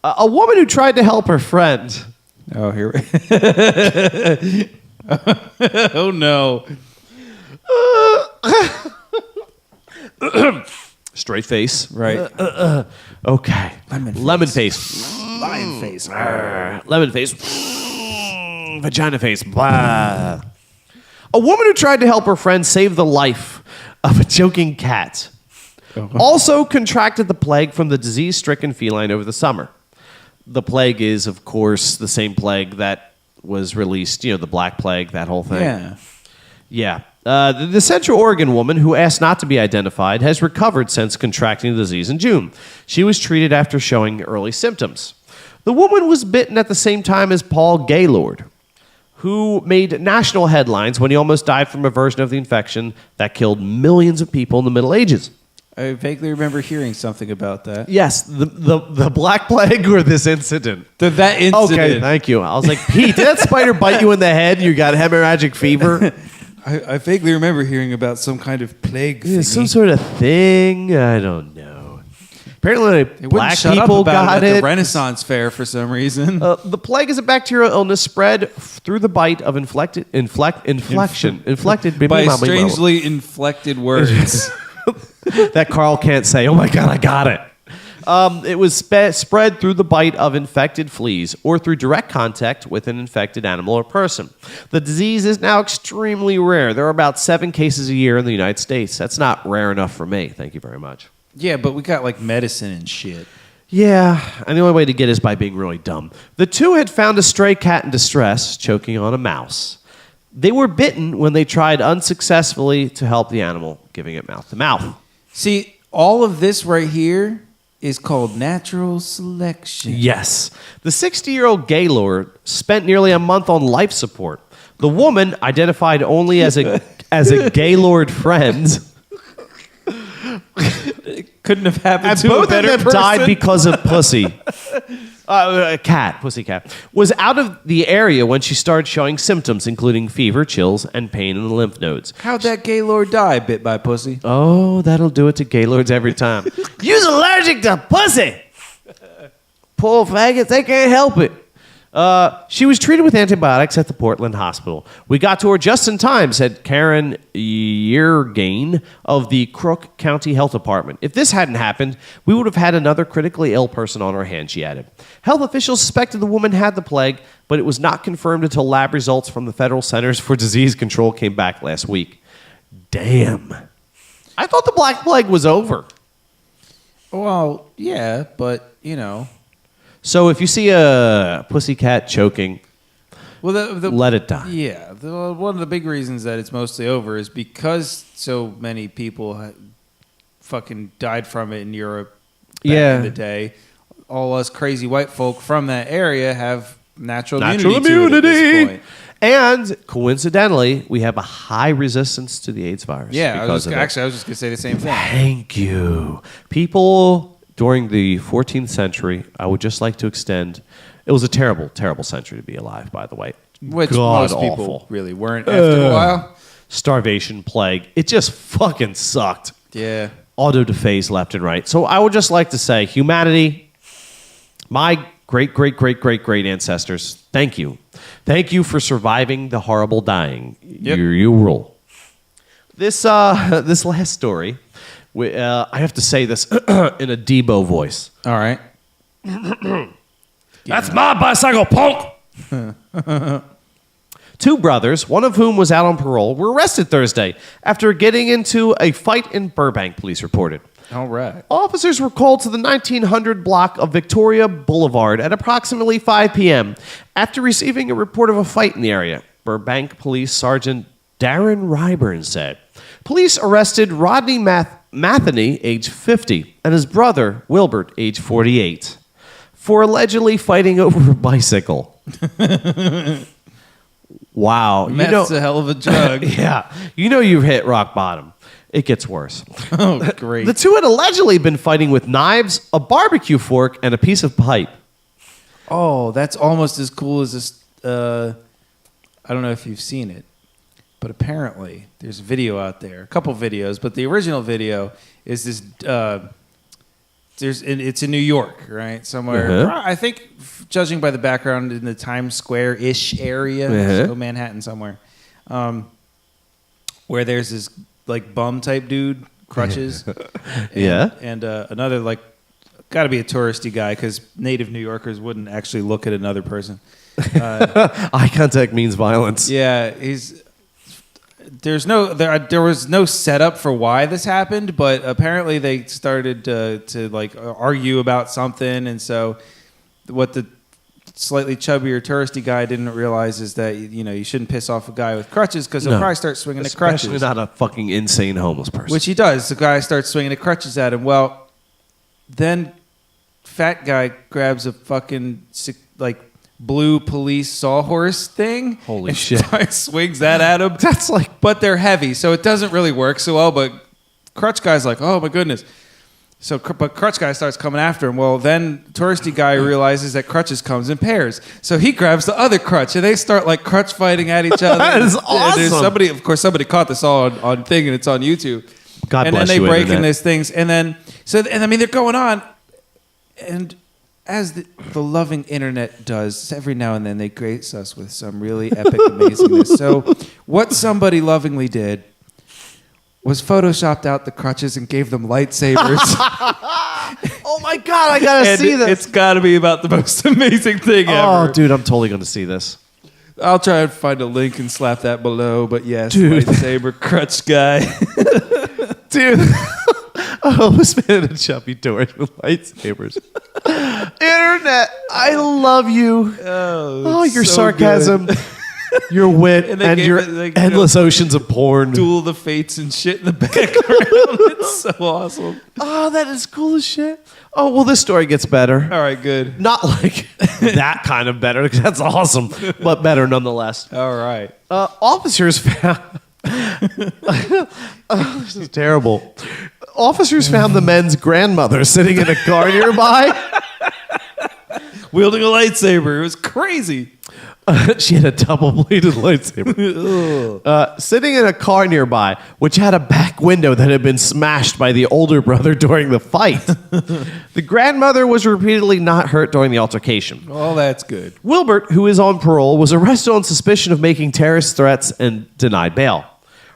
[SPEAKER 2] A woman who tried to help her friend.
[SPEAKER 1] Oh, here we Oh, no.
[SPEAKER 2] Straight face.
[SPEAKER 1] Right.
[SPEAKER 2] Okay.
[SPEAKER 1] Lemon
[SPEAKER 2] face.
[SPEAKER 1] Lion face.
[SPEAKER 2] Lemon face. Vagina face. Blah. A woman who tried to help her friend save the life of a choking cat also contracted the plague from the disease-stricken feline over the summer. The plague is, of course, the same plague that was released, the Black Plague, that whole thing.
[SPEAKER 1] Yeah.
[SPEAKER 2] Yeah. The Central Oregon woman, who asked not to be identified, has recovered since contracting the disease in June. She was treated after showing early symptoms. The woman was bitten at the same time as Paul Gaylord, who made national headlines when he almost died from a version of the infection that killed millions of people in the Middle Ages.
[SPEAKER 1] I vaguely remember hearing something about that.
[SPEAKER 2] Yes, the Black Plague or this incident?
[SPEAKER 1] That incident.
[SPEAKER 2] Okay, thank you. I was like, Pete, did that spider bite you in the head and you got hemorrhagic fever?
[SPEAKER 1] I vaguely remember hearing about some kind of plague
[SPEAKER 2] Yeah,
[SPEAKER 1] thingy.
[SPEAKER 2] some sort of thing. I don't know. Apparently,
[SPEAKER 1] They
[SPEAKER 2] black
[SPEAKER 1] wouldn't shut up
[SPEAKER 2] people
[SPEAKER 1] about
[SPEAKER 2] got
[SPEAKER 1] it at
[SPEAKER 2] it.
[SPEAKER 1] the Renaissance Fair for some reason.
[SPEAKER 2] The plague is a bacterial illness spread through the bite of inflected
[SPEAKER 1] By strangely inflected words.
[SPEAKER 2] that Carl can't say. Oh my God, I got it. It was spread through the bite of infected fleas or through direct contact with an infected animal or person. The disease is now extremely rare. There are about 7 cases a year in the United States. That's not rare enough for me. Thank you very much.
[SPEAKER 1] Yeah, but we got like medicine and shit.
[SPEAKER 2] Yeah, and the only way to get it is by being really dumb. The two had found a stray cat in distress choking on a mouse. They were bitten when they tried unsuccessfully to help the animal, giving it mouth to mouth.
[SPEAKER 1] See, all of this right here is called natural selection.
[SPEAKER 2] Yes. The 60-year-old Gaylord spent nearly a month on life support. The woman, identified only as a Gaylord friend,
[SPEAKER 1] Couldn't have happened
[SPEAKER 2] and
[SPEAKER 1] to
[SPEAKER 2] both
[SPEAKER 1] a better
[SPEAKER 2] of them
[SPEAKER 1] person.
[SPEAKER 2] died because of pussy. Pussycat, was out of the area when she started showing symptoms, including fever, chills, and pain in the lymph nodes.
[SPEAKER 1] How'd that Gaylord die, bit by pussy?
[SPEAKER 2] Oh, that'll do it to Gaylords every time. You's allergic to pussy. Poor faggots, they can't help it. She was treated with antibiotics at the Portland hospital. We got to her just in time, said Karen Yergain of the Crook County Health Department. If this hadn't happened, we would have had another critically ill person on our hands, she added. Health officials suspected the woman had the plague, but it was not confirmed until lab results from the Federal Centers for Disease Control came back last week. Damn. I thought the Black Plague was over.
[SPEAKER 1] Well, yeah, but,
[SPEAKER 2] So if you see a pussycat choking,
[SPEAKER 1] well,
[SPEAKER 2] let it die.
[SPEAKER 1] Yeah, one of the big reasons that it's mostly over is because so many people fucking died from it in Europe back in the day. All us crazy white folk from that area have natural immunity to it at this point.
[SPEAKER 2] And coincidentally, we have a high resistance to the AIDS virus.
[SPEAKER 1] Yeah, I was just going to say the same thing.
[SPEAKER 2] Thank you. People during the 14th century, I would just like to extend, it was a terrible, terrible century to be alive, by the way.
[SPEAKER 1] Which
[SPEAKER 2] God
[SPEAKER 1] most people
[SPEAKER 2] awful.
[SPEAKER 1] really weren't after a while.
[SPEAKER 2] Starvation, plague. It just fucking sucked.
[SPEAKER 1] Yeah.
[SPEAKER 2] Auto-defaced left and right. So I would just like to say, humanity, my great ancestors, thank you. Thank you for surviving the horrible dying.
[SPEAKER 1] Yep.
[SPEAKER 2] You rule. This last story, I have to say this in a Debo voice.
[SPEAKER 1] All right.
[SPEAKER 2] That's my bicycle, punk! Two brothers, one of whom was out on parole, were arrested Thursday after getting into a fight in Burbank, police reported.
[SPEAKER 1] All right.
[SPEAKER 2] Officers were called to the 1900 block of Victoria Boulevard at approximately 5 p.m. after receiving a report of a fight in the area. Burbank Police Sergeant Darren Ryburn said. Police arrested Rodney Matheny, age 50, and his brother, Wilbert, age 48, for allegedly fighting over a bicycle. Wow.
[SPEAKER 1] Meth's a hell of a drug.
[SPEAKER 2] Yeah. You know you've hit rock bottom. It gets worse.
[SPEAKER 1] Oh, great.
[SPEAKER 2] The two had allegedly been fighting with knives, a barbecue fork, and a piece of pipe.
[SPEAKER 1] Oh, that's almost as cool as this. I don't know if you've seen it, but apparently there's a video out there, a couple videos, but the original video is this. It's in New York, right? Somewhere.
[SPEAKER 2] Uh-huh.
[SPEAKER 1] I think, judging by the background, in the Times Square-ish area,
[SPEAKER 2] Uh-huh.
[SPEAKER 1] so Manhattan somewhere, where there's this like bum type dude, crutches.
[SPEAKER 2] Yeah.
[SPEAKER 1] And another like, got to be a touristy guy because native New Yorkers wouldn't actually look at another person.
[SPEAKER 2] Eye contact means violence.
[SPEAKER 1] Yeah, there was no setup for why this happened, but apparently they started to like argue about something, and so what the slightly chubbier touristy guy didn't realize is that you shouldn't piss off a guy with crutches because he'll probably start swinging the crutches.
[SPEAKER 2] Especially not a fucking insane homeless person.
[SPEAKER 1] Which he does. The guy starts swinging the crutches at him. Well, then fat guy grabs a fucking like blue police sawhorse thing.
[SPEAKER 2] Holy
[SPEAKER 1] and
[SPEAKER 2] shit.
[SPEAKER 1] Swings that at him.
[SPEAKER 2] That's like...
[SPEAKER 1] But they're heavy, so it doesn't really work so well. But crutch guy's like, oh my goodness. But crutch guy starts coming after him. Well, then touristy guy realizes that crutches comes in pairs. So he grabs the other crutch, and they start like crutch fighting at each other.
[SPEAKER 2] That is
[SPEAKER 1] And
[SPEAKER 2] awesome.
[SPEAKER 1] somebody caught this all on thing, and it's on YouTube.
[SPEAKER 2] God
[SPEAKER 1] and
[SPEAKER 2] bless
[SPEAKER 1] then they
[SPEAKER 2] you,
[SPEAKER 1] break in
[SPEAKER 2] Internet.
[SPEAKER 1] these things, and I mean they're going on, and as the loving internet does, every now and then they grace us with some really epic amazingness. So what somebody lovingly did was photoshopped out the crutches and gave them lightsabers.
[SPEAKER 2] Oh my God, I gotta
[SPEAKER 1] And
[SPEAKER 2] see this.
[SPEAKER 1] It's got to be about the most amazing thing ever.
[SPEAKER 2] Oh, dude, I'm totally gonna see this.
[SPEAKER 1] I'll try and find a link and slap that below. But yes,
[SPEAKER 2] Dude.
[SPEAKER 1] lightsaber crutch guy.
[SPEAKER 2] Dude. Oh, this man in a chubby George with lightsabers. Internet, I love you. Oh, your
[SPEAKER 1] so
[SPEAKER 2] sarcasm, your wit,
[SPEAKER 1] And they
[SPEAKER 2] and
[SPEAKER 1] gave
[SPEAKER 2] your
[SPEAKER 1] it, like,
[SPEAKER 2] endless oceans of porn.
[SPEAKER 1] Duel the Fates and shit in the background. It's so awesome.
[SPEAKER 2] Oh, that is cool as shit. Oh, well, this story gets better.
[SPEAKER 1] All right, good.
[SPEAKER 2] Not like that kind of better, because that's awesome, but better nonetheless.
[SPEAKER 1] All right.
[SPEAKER 2] Officers found... Oh, this is terrible. Officers found the men's grandmother sitting in a car nearby.
[SPEAKER 1] Wielding a lightsaber. It was crazy.
[SPEAKER 2] She had a double-bladed lightsaber. Sitting in a car nearby, which had a back window that had been smashed by the older brother during the fight. The grandmother was repeatedly not hurt during the altercation.
[SPEAKER 1] Well, that's good.
[SPEAKER 2] Wilbert, who is on parole, was arrested on suspicion of making terrorist threats and denied bail.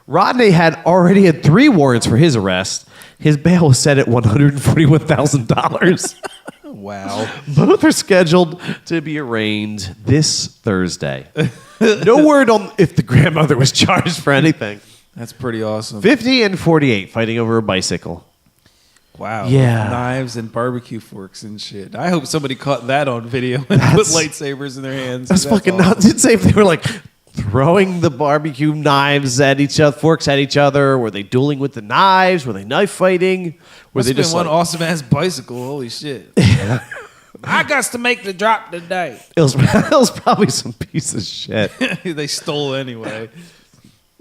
[SPEAKER 2] Rodney had already had 3 warrants for his arrest. His bail was set at $141,000.
[SPEAKER 1] Wow.
[SPEAKER 2] Both are scheduled to be arraigned this Thursday. No word on if the grandmother was charged for anything.
[SPEAKER 1] That's pretty awesome.
[SPEAKER 2] 50 and 48 fighting over a bicycle.
[SPEAKER 1] Wow.
[SPEAKER 2] Yeah.
[SPEAKER 1] Knives and barbecue forks and shit. I hope somebody caught that on video and put lightsabers in their hands.
[SPEAKER 2] That's fucking nuts. Didn't say if they were like throwing the barbecue knives at each other, forks at each other. Were they dueling with the knives? Were they knife fighting? Were
[SPEAKER 1] Must
[SPEAKER 2] they
[SPEAKER 1] have been
[SPEAKER 2] just
[SPEAKER 1] one
[SPEAKER 2] like,
[SPEAKER 1] awesome ass bicycle. Holy shit. I got to make the drop today.
[SPEAKER 2] it was probably some piece of shit.
[SPEAKER 1] They stole anyway.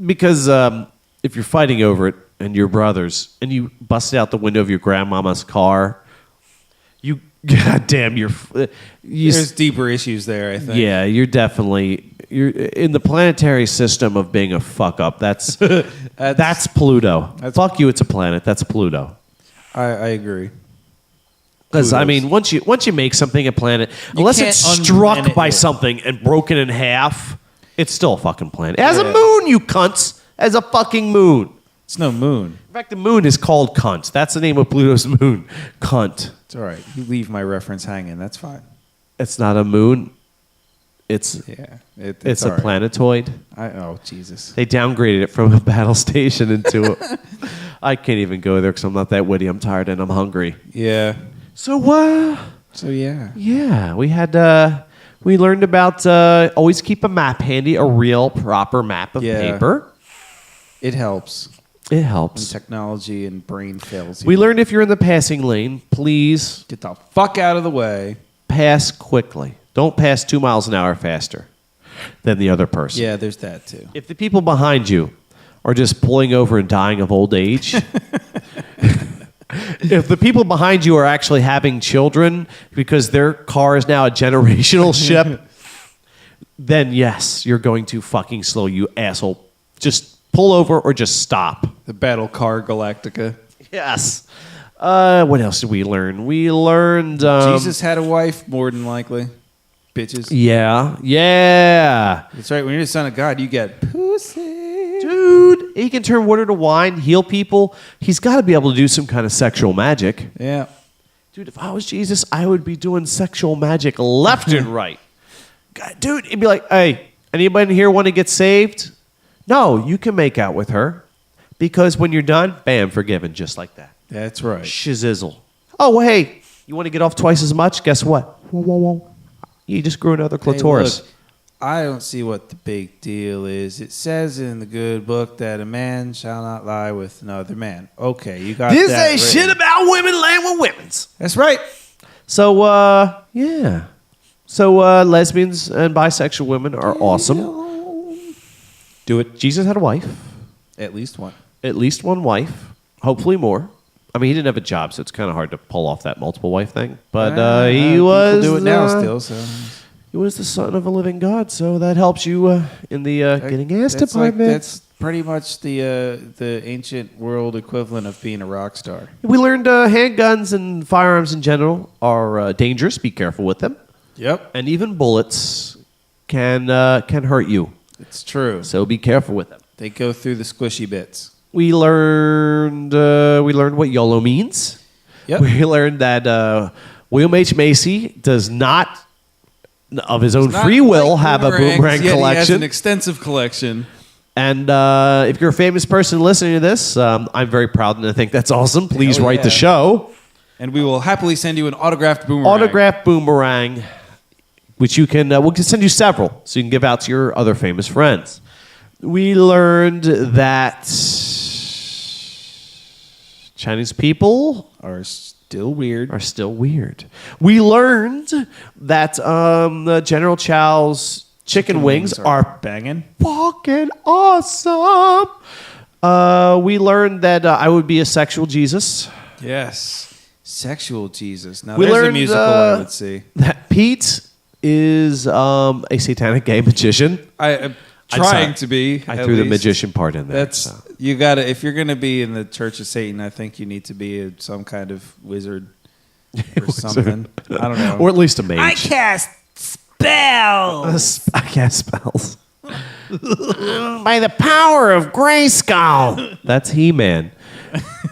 [SPEAKER 2] Because if you're fighting over it and you're brothers and you busted out the window of your grandmama's car, you goddamn,
[SPEAKER 1] There's deeper issues there, I think.
[SPEAKER 2] yeah, you're in the planetary system of being a fuck up. That's Pluto. Fuck you, it's a planet. That's Pluto.
[SPEAKER 1] I agree.
[SPEAKER 2] Because I mean, once you make something a planet, unless
[SPEAKER 1] can't
[SPEAKER 2] it's struck
[SPEAKER 1] unman it,
[SPEAKER 2] by
[SPEAKER 1] yeah.
[SPEAKER 2] something and broken in half, it's still a fucking planet. It has a
[SPEAKER 1] Yeah.
[SPEAKER 2] moon, you cunts. As a fucking moon.
[SPEAKER 1] It's no moon.
[SPEAKER 2] In fact, the moon is called cunt. That's the name of Pluto's moon. Cunt.
[SPEAKER 1] It's all right. You leave my reference hanging. That's fine.
[SPEAKER 2] It's not a moon. It's
[SPEAKER 1] it's
[SPEAKER 2] a
[SPEAKER 1] all right.
[SPEAKER 2] planetoid.
[SPEAKER 1] Oh Jesus!
[SPEAKER 2] They downgraded it from a battle station into a... I can't even go there because I'm not that witty. I'm tired and I'm hungry.
[SPEAKER 1] Yeah.
[SPEAKER 2] So,
[SPEAKER 1] yeah.
[SPEAKER 2] we learned about always keep a map handy, a real, proper map of paper.
[SPEAKER 1] It helps.
[SPEAKER 2] It
[SPEAKER 1] When
[SPEAKER 2] helps.
[SPEAKER 1] technology and brain fails you.
[SPEAKER 2] We learned if you're in the passing lane, please
[SPEAKER 1] Get the fuck out of the way.
[SPEAKER 2] pass quickly. Don't pass 2 miles an hour faster than the other person.
[SPEAKER 1] Yeah, there's that too.
[SPEAKER 2] If the people behind you are just pulling over and dying of old age, if the people behind you are actually having children because their car is now a generational ship, then yes, you're going to fucking slow, you asshole. Just pull over or just stop.
[SPEAKER 1] The Battle Car Galactica.
[SPEAKER 2] Yes. What else did we learn? We learned...
[SPEAKER 1] Jesus had a wife, more than likely. Bitches.
[SPEAKER 2] Yeah.
[SPEAKER 1] That's right. When you're the son of God, you get pussy.
[SPEAKER 2] Dude, he can turn water to wine, heal people. He's got to be able to do some kind of sexual magic.
[SPEAKER 1] Yeah.
[SPEAKER 2] Dude, if I was Jesus, I would be doing sexual magic left and right. God, dude, it'd be like, hey, anybody in here want to get saved? No, you can make out with her. Because when you're done, bam, forgiven, just like that.
[SPEAKER 1] That's right.
[SPEAKER 2] Shizzle. Oh, well, hey, you want to get off twice as much? Guess what? Whoa, whoa, whoa. You just grew another clitoris.
[SPEAKER 1] Hey, look, I don't see what the big deal is. It says in the good book that a man shall not lie with another man. Okay, you got
[SPEAKER 2] This
[SPEAKER 1] that
[SPEAKER 2] ain't
[SPEAKER 1] written.
[SPEAKER 2] shit about women laying with women's.
[SPEAKER 1] That's right.
[SPEAKER 2] So, yeah. So, lesbians and bisexual women are awesome. Do it. Jesus had a wife.
[SPEAKER 1] At least one.
[SPEAKER 2] At least one wife. Hopefully more. I mean, he didn't have a job, so it's kind of hard to pull off that multiple wife thing. But he
[SPEAKER 1] people
[SPEAKER 2] was...
[SPEAKER 1] do it now still, so...
[SPEAKER 2] He was the son of a living God, so that helps you in the getting ass
[SPEAKER 1] That's
[SPEAKER 2] department.
[SPEAKER 1] that's pretty much the ancient world equivalent of being a rock star.
[SPEAKER 2] We learned handguns and firearms in general are dangerous. Be careful with them.
[SPEAKER 1] Yep.
[SPEAKER 2] And even bullets can hurt you.
[SPEAKER 1] It's true.
[SPEAKER 2] So be careful with them.
[SPEAKER 1] They go through the squishy bits.
[SPEAKER 2] We learned what YOLO means.
[SPEAKER 1] Yep.
[SPEAKER 2] We learned that William H. Macy does not, of his own
[SPEAKER 1] Not
[SPEAKER 2] free will,
[SPEAKER 1] like
[SPEAKER 2] have a
[SPEAKER 1] boomerangs,
[SPEAKER 2] boomerang
[SPEAKER 1] yet
[SPEAKER 2] collection.
[SPEAKER 1] He has an extensive collection.
[SPEAKER 2] And if you're a famous person listening to this, I'm very proud and I think that's awesome. Please
[SPEAKER 1] Hell
[SPEAKER 2] write the
[SPEAKER 1] yeah.
[SPEAKER 2] show.
[SPEAKER 1] And we will happily send you an autographed boomerang.
[SPEAKER 2] Autographed boomerang, which you can, we'll send you several so you can give out to your other famous friends. We learned that Chinese people
[SPEAKER 1] Are still weird.
[SPEAKER 2] are still weird. We learned that General Chow's chicken wings are
[SPEAKER 1] banging.
[SPEAKER 2] fucking awesome. We learned that I would be a sexual Jesus.
[SPEAKER 1] Yes. Sexual Jesus. Now
[SPEAKER 2] We
[SPEAKER 1] there's a
[SPEAKER 2] learned,
[SPEAKER 1] musical I would see.
[SPEAKER 2] That Pete is a satanic gay magician.
[SPEAKER 1] I'm
[SPEAKER 2] I'm
[SPEAKER 1] trying
[SPEAKER 2] sorry.
[SPEAKER 1] to be.
[SPEAKER 2] I
[SPEAKER 1] at
[SPEAKER 2] threw the
[SPEAKER 1] least.
[SPEAKER 2] magician part in there.
[SPEAKER 1] That's
[SPEAKER 2] so.
[SPEAKER 1] you gotta if you're gonna be in the Church of Satan, I think you need to be some kind of wizard or something. I don't know.
[SPEAKER 2] Or at least a mage.
[SPEAKER 1] cast spells.
[SPEAKER 2] I cast spells. By the power of Grayskull. That's He-Man.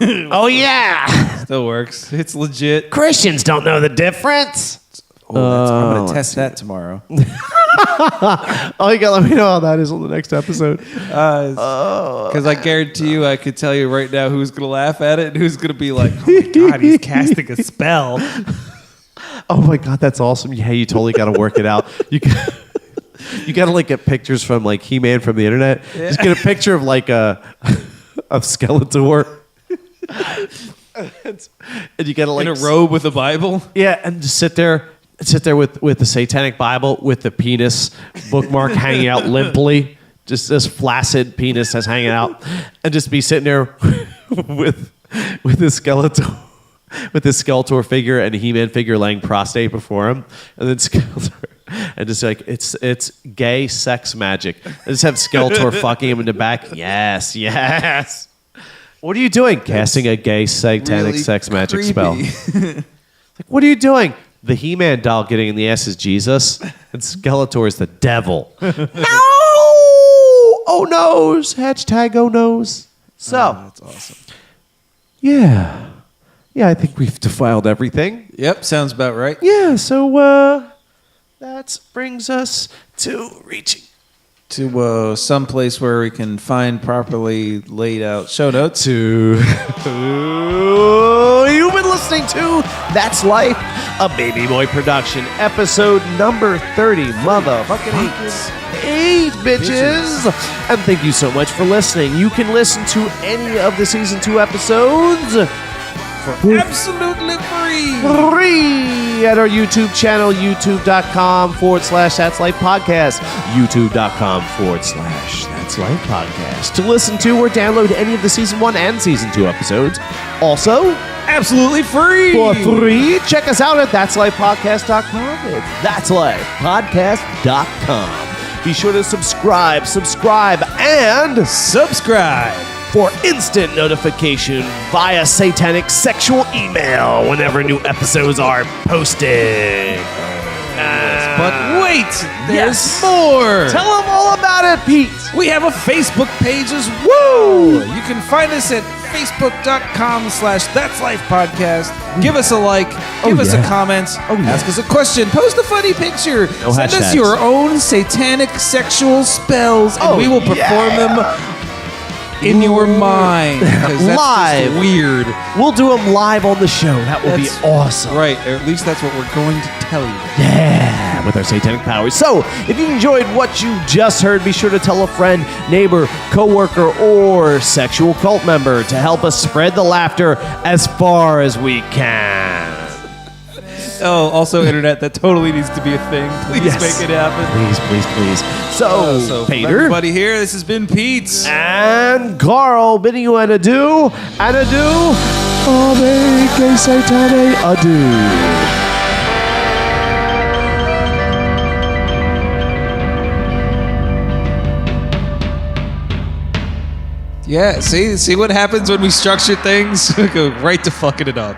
[SPEAKER 2] Oh, yeah.
[SPEAKER 1] Still works. It's legit.
[SPEAKER 2] Christians don't know the difference.
[SPEAKER 1] I'm gonna test that tomorrow.
[SPEAKER 2] Oh, you gotta let me know how that is on the next episode.
[SPEAKER 1] Because I guarantee you, I could tell you right now who's gonna laugh at it and who's gonna be like, "Oh my god, he's casting a spell."
[SPEAKER 2] Oh, my God, that's awesome. Yeah, you totally got to work it out. You got to like get pictures from like He-Man from the internet. Just get a picture of like of Skeletor. And you got to like
[SPEAKER 1] In a robe with a Bible.
[SPEAKER 2] Yeah, and just sit there with the Satanic Bible with the penis bookmark hanging out limply, just this flaccid penis that's hanging out, and just be sitting there with this Skeletor figure and a He-Man figure laying prostrate before him, and then Skeletor, and just like it's gay sex magic. And just have Skeletor fucking him in the back. Yes. What are you doing? Casting a gay satanic
[SPEAKER 1] Really
[SPEAKER 2] sex magic
[SPEAKER 1] creepy.
[SPEAKER 2] spell. Like, what are you doing? The He-Man doll getting in the ass is Jesus, and Skeletor is the devil. No! Oh, nose. Hashtag oh, nose. So,
[SPEAKER 1] That's awesome.
[SPEAKER 2] yeah, I think we've defiled everything.
[SPEAKER 1] Yep, sounds about right.
[SPEAKER 2] Yeah, so, that brings us to reaching.
[SPEAKER 1] To some place where we can find properly laid out show notes.
[SPEAKER 2] You've been listening to That's Life, a Baby Boy production, episode number 30, motherfucking 8 bitches. And thank you so much for listening. You can listen to any of the season 2 episodes
[SPEAKER 1] Absolutely free.
[SPEAKER 2] at our YouTube channel, youtube.com/ThatsLifePodcast, youtube.com/ThatsLifePodcast, to listen to or download any of the season 1 and season 2 episodes. Also,
[SPEAKER 1] Absolutely free.
[SPEAKER 2] for free, check us out at ThatsLifePodcast.com. It's ThatsLifePodcast.com. Be sure to subscribe, and
[SPEAKER 1] Subscribe.
[SPEAKER 2] for instant notification via satanic sexual email whenever new episodes are posted.
[SPEAKER 1] But wait, there's
[SPEAKER 2] yes.
[SPEAKER 1] more.
[SPEAKER 2] Tell them all about it, Pete.
[SPEAKER 1] We have a Facebook page as well.
[SPEAKER 2] Woo!
[SPEAKER 1] You can find us at facebook.com/ThatsLifePodcast. Give us a like. Give us a comment. Ask us a question. Post a funny picture.
[SPEAKER 2] No
[SPEAKER 1] Send us
[SPEAKER 2] hashtags.
[SPEAKER 1] your own satanic sexual spells, and we will perform them in your mind. 'Cause that's
[SPEAKER 2] Live.
[SPEAKER 1] just weird.
[SPEAKER 2] We'll do them live on the show. That will be awesome.
[SPEAKER 1] Right, or at least that's what we're going to tell you.
[SPEAKER 2] Yeah, with our satanic powers. So, if you enjoyed what you just heard, be sure to tell a friend, neighbor, coworker, or sexual cult member to help us spread the laughter as far as we can.
[SPEAKER 1] Oh, also, internet, that totally needs to be a thing. Please
[SPEAKER 2] Yes.
[SPEAKER 1] make it happen.
[SPEAKER 2] Please. So,
[SPEAKER 1] So from
[SPEAKER 2] Peter
[SPEAKER 1] everybody here, this has been Pete's.
[SPEAKER 2] and Carl bidding you an adieu, oh, make a satanic adieu.
[SPEAKER 1] Yeah, see what happens when we structure things? Go right to fucking it up.